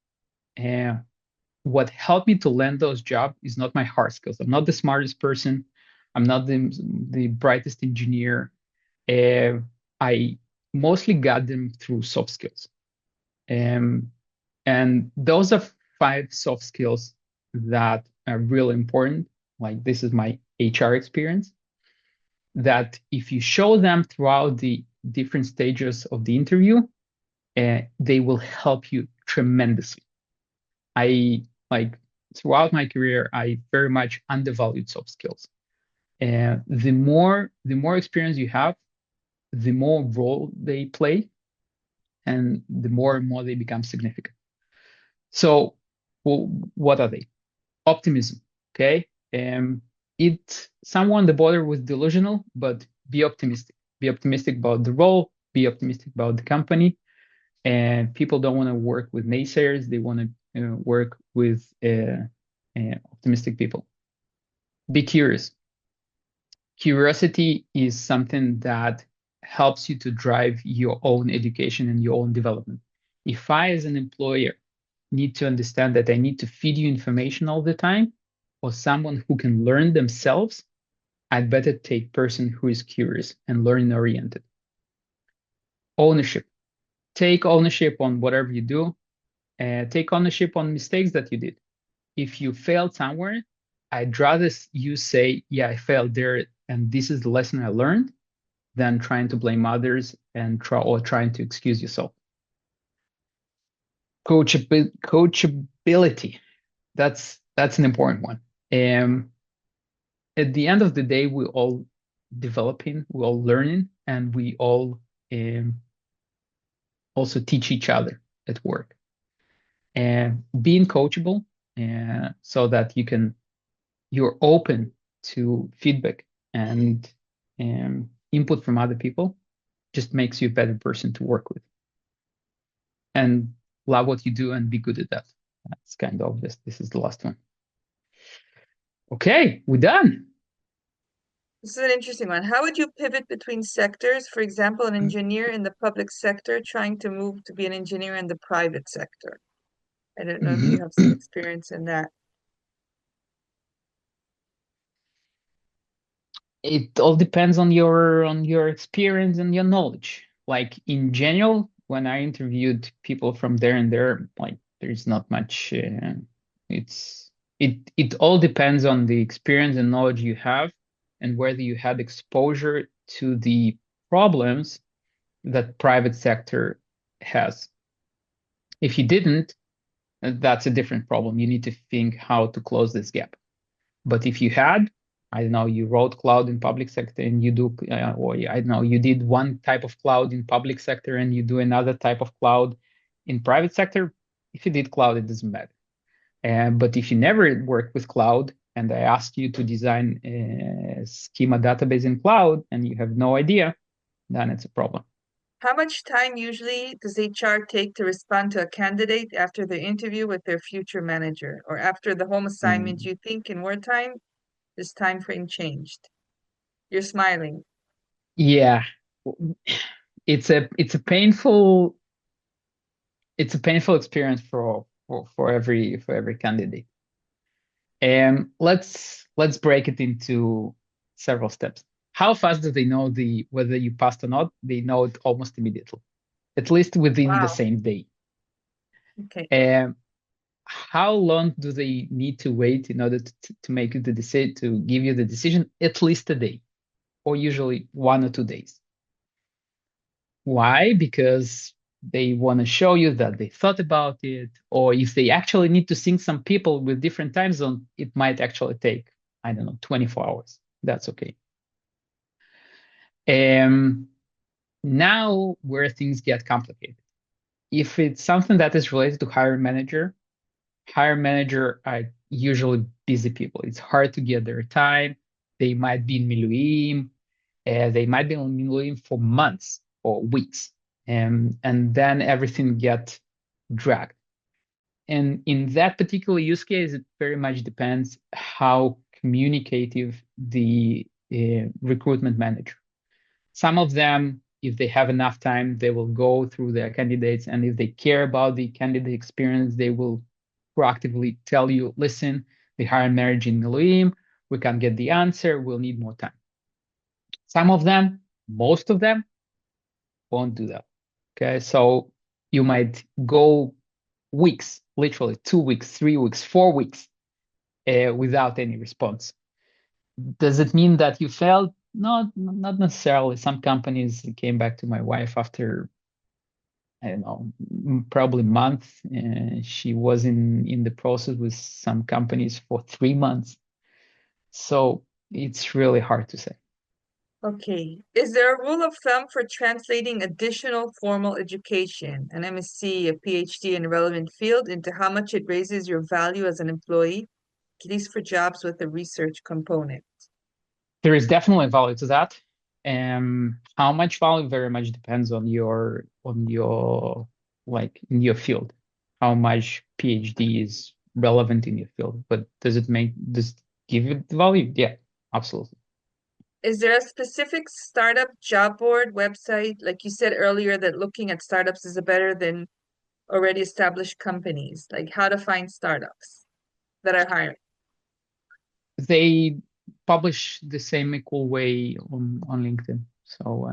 Speaker 1: what helped me to land those jobs is not my hard skills. I'm not the smartest person. I'm not the brightest engineer. I mostly got them through soft skills. And those are 5 soft skills that are really important. Like this is my HR experience, that if you show them throughout the different stages of the interview, they will help you tremendously. I like throughout my career, I very much undervalued soft skills. And the more experience you have, the more role they play, and the more and more they become significant. So, well, what are they? Optimism. Okay, it's somewhere on the border with delusional, but be optimistic. Be optimistic about the role. Be optimistic about the company. And people don't want to work with naysayers. They want to work with optimistic people. Be curious. Curiosity is something that helps you to drive your own education and your own development. If I, as an employer, need to understand that I need to feed you information all the time, or someone who can learn themselves, I'd better take person who is curious and learning oriented. Ownership. Take ownership on whatever you do. Take ownership on mistakes that you did. If you failed somewhere, I'd rather you say, yeah, I failed there, and this is the lesson I learned, than trying to blame others and trying to excuse yourself. Coachability. That's an important one. At the end of the day, we're all developing, we're all learning, and we all also teach each other at work. And being coachable, so that you're open to feedback and input from other people, just makes you a better person to work with. And love what you do and be good at that. That's kind of obvious. This is the last one. Okay, we're done.
Speaker 2: This is an interesting one. How would you pivot between sectors? For example, an engineer in the public sector trying to move to be an engineer in the private sector. I don't know if you have some experience in that.
Speaker 1: It all depends on your experience and your knowledge. Like in general, when I interviewed people from there and there, like there's not much. It all depends on the experience and knowledge you have, and whether you had exposure to the problems that private sector has. If you didn't, that's a different problem. You need to think how to close this gap. But if you had, I don't know, you wrote cloud in public sector and you do, or I don't know, you did one type of cloud in public sector and you do another type of cloud in private sector. If you did cloud, it doesn't matter. But if you never worked with cloud and I asked you to design a schema database in cloud and you have no idea, then it's a problem.
Speaker 2: How much time usually does HR take to respond to a candidate after the interview with their future manager, or after the home assignment? You think in wartime, this time frame changed? You're smiling.
Speaker 1: Yeah, it's a painful experience for every candidate. Let's break it into several steps. How fast do they know whether you passed or not? They know it almost immediately, at least within the
Speaker 2: Wow.
Speaker 1: same day.
Speaker 2: Okay.
Speaker 1: Um, how long do they need to wait in order to make the decision, to give you the decision? At least a day, or usually 1 or 2 days. Why? Because they want to show you that they thought about it, or if they actually need to sync some people with different time zones, it might actually take, I don't know, 24 hours. That's okay. Now where things get complicated. If it's something that is related to hiring manager are usually busy people. It's hard to get their time. They might be in Miluim. They might be in Miluim for months or weeks. And then everything gets dragged. And in that particular use case, it very much depends how communicative the recruitment manager. Some of them, if they have enough time, they will go through their candidates. And if they care about the candidate experience, they will proactively tell you, listen, the hiring manager in Miluim, we can't get the answer, we'll need more time. Some of them, most of them, won't do that. Okay, so you might go weeks, literally 2 weeks, 3 weeks, 4 weeks without any response. Does it mean that you failed? No, not necessarily. Some companies came back to my wife after, I don't know, probably a month. She was in the process with some companies for 3 months. So it's really hard to say.
Speaker 2: Okay. Is there a rule of thumb for translating additional formal education, an MSc, a PhD in a relevant field, into how much it raises your value as an employee, at least for jobs with a research component?
Speaker 1: There is definitely value to that. How much value very much depends on your like in your field, how much PhD is relevant in your field. But does it give you the value? Yeah, absolutely.
Speaker 2: Is there a specific startup job board website, like you said earlier, that looking at startups is better than already established companies? Like how to find startups that are hiring?
Speaker 1: They publish the same equal way on LinkedIn. So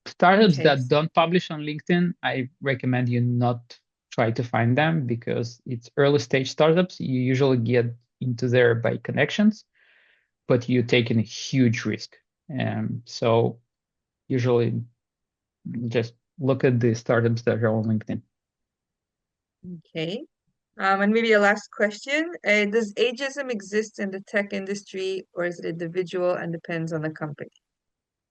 Speaker 1: startups
Speaker 2: Okay.
Speaker 1: that don't publish on LinkedIn, I recommend you not try to find them because it's early stage startups. You usually get into there by connections, but you're taking a huge risk. So usually just look at the startups that are on LinkedIn.
Speaker 2: Okay. And maybe a last question. Does ageism exist in the tech industry, or is it individual and depends on the company?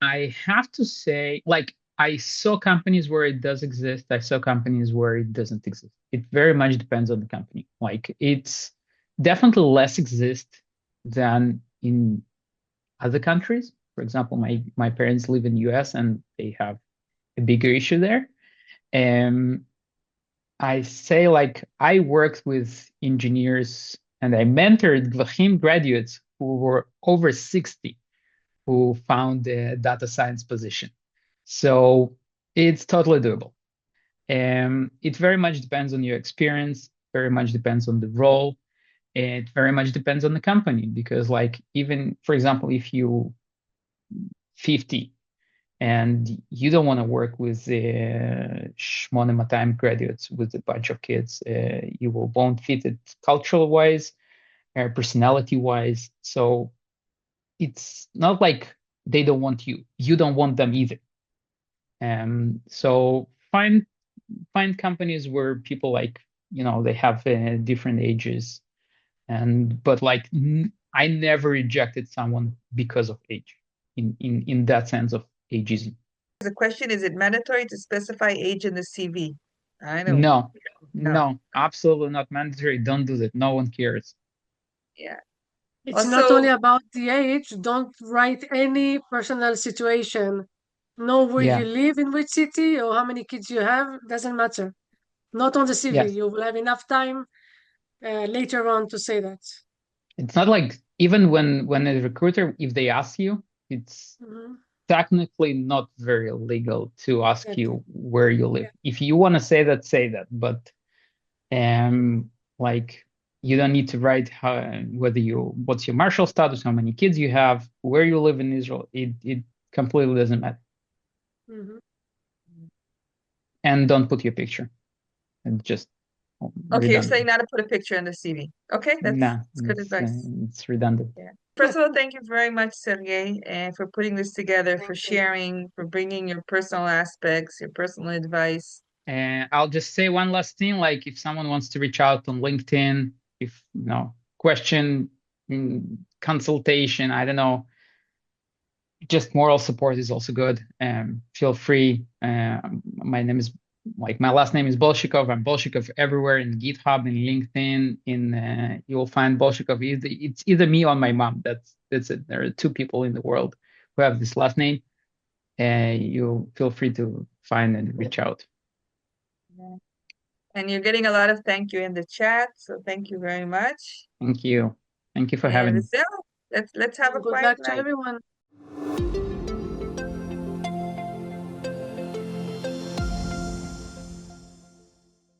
Speaker 1: I have to say, like, I saw companies where it does exist. I saw companies where it doesn't exist. It very much depends on the company. Like, it's definitely less exist than in other countries. For example, my parents live in the US and they have a bigger issue there. Um, I say like I worked with engineers and I mentored Gvahim graduates who were over 60 who found a data science position. So it's totally doable. It very much depends on your experience, very much depends on the role. It very much depends on the company because like even, for example, if you 50 and you don't want to work with the 8200 graduates with a bunch of kids. You won't fit it cultural wise, personality wise. So it's not like they don't want you. You don't want them either. So find companies where people like they have different ages, but like I never rejected someone because of age, in that sense of ageism.
Speaker 2: The question, is it mandatory to specify age in the CV? I know.
Speaker 1: No,
Speaker 2: No.
Speaker 1: no, absolutely not mandatory. Don't do that. No one cares.
Speaker 2: Yeah.
Speaker 3: It's not only
Speaker 2: Also,
Speaker 3: about the age. Don't write any personal situation. Know where you
Speaker 1: Yeah,
Speaker 3: live, in which city, or how many kids you have. Doesn't matter. Not on the CV.
Speaker 1: yes.
Speaker 3: You will have enough time later on to say that.
Speaker 1: It's not like even when a recruiter, if they ask you, it's
Speaker 3: Mhm.
Speaker 1: technically not very legal to ask
Speaker 3: Exactly.
Speaker 1: you where you live.
Speaker 3: Yeah.
Speaker 1: If you want to say that, say that. But like You don't need to write what's your marital status, how many kids you have, where you live in Israel. It completely doesn't matter.
Speaker 3: Mhm.
Speaker 1: And don't put your picture. And just
Speaker 2: Okay, you're
Speaker 1: redundant.
Speaker 2: saying not to put a picture in the CV. Okay, that's good advice.
Speaker 1: It's redundant.
Speaker 2: Yeah. First of all, thank you very much, Sergey, for putting this together, for
Speaker 3: Thank you.
Speaker 2: sharing, for bringing your personal aspects, your personal advice.
Speaker 1: And I'll just say one last thing, like if someone wants to reach out on LinkedIn, if question, consultation, I don't know, just moral support is also good. Feel free. My last name is Bolshchikov. I'm Bolshchikov everywhere in GitHub, in LinkedIn. You will find Bolshchikov. It's either me or my mom. That's it. There are two people in the world who have this last name. You feel free to find and reach out.
Speaker 2: Yeah. And you're getting a lot of thank you in the chat, so thank you very much.
Speaker 1: Thank you. Thank you for
Speaker 2: And
Speaker 1: having me.
Speaker 2: let's have a
Speaker 3: Good
Speaker 2: quiet
Speaker 3: luck to
Speaker 2: night.
Speaker 3: everyone.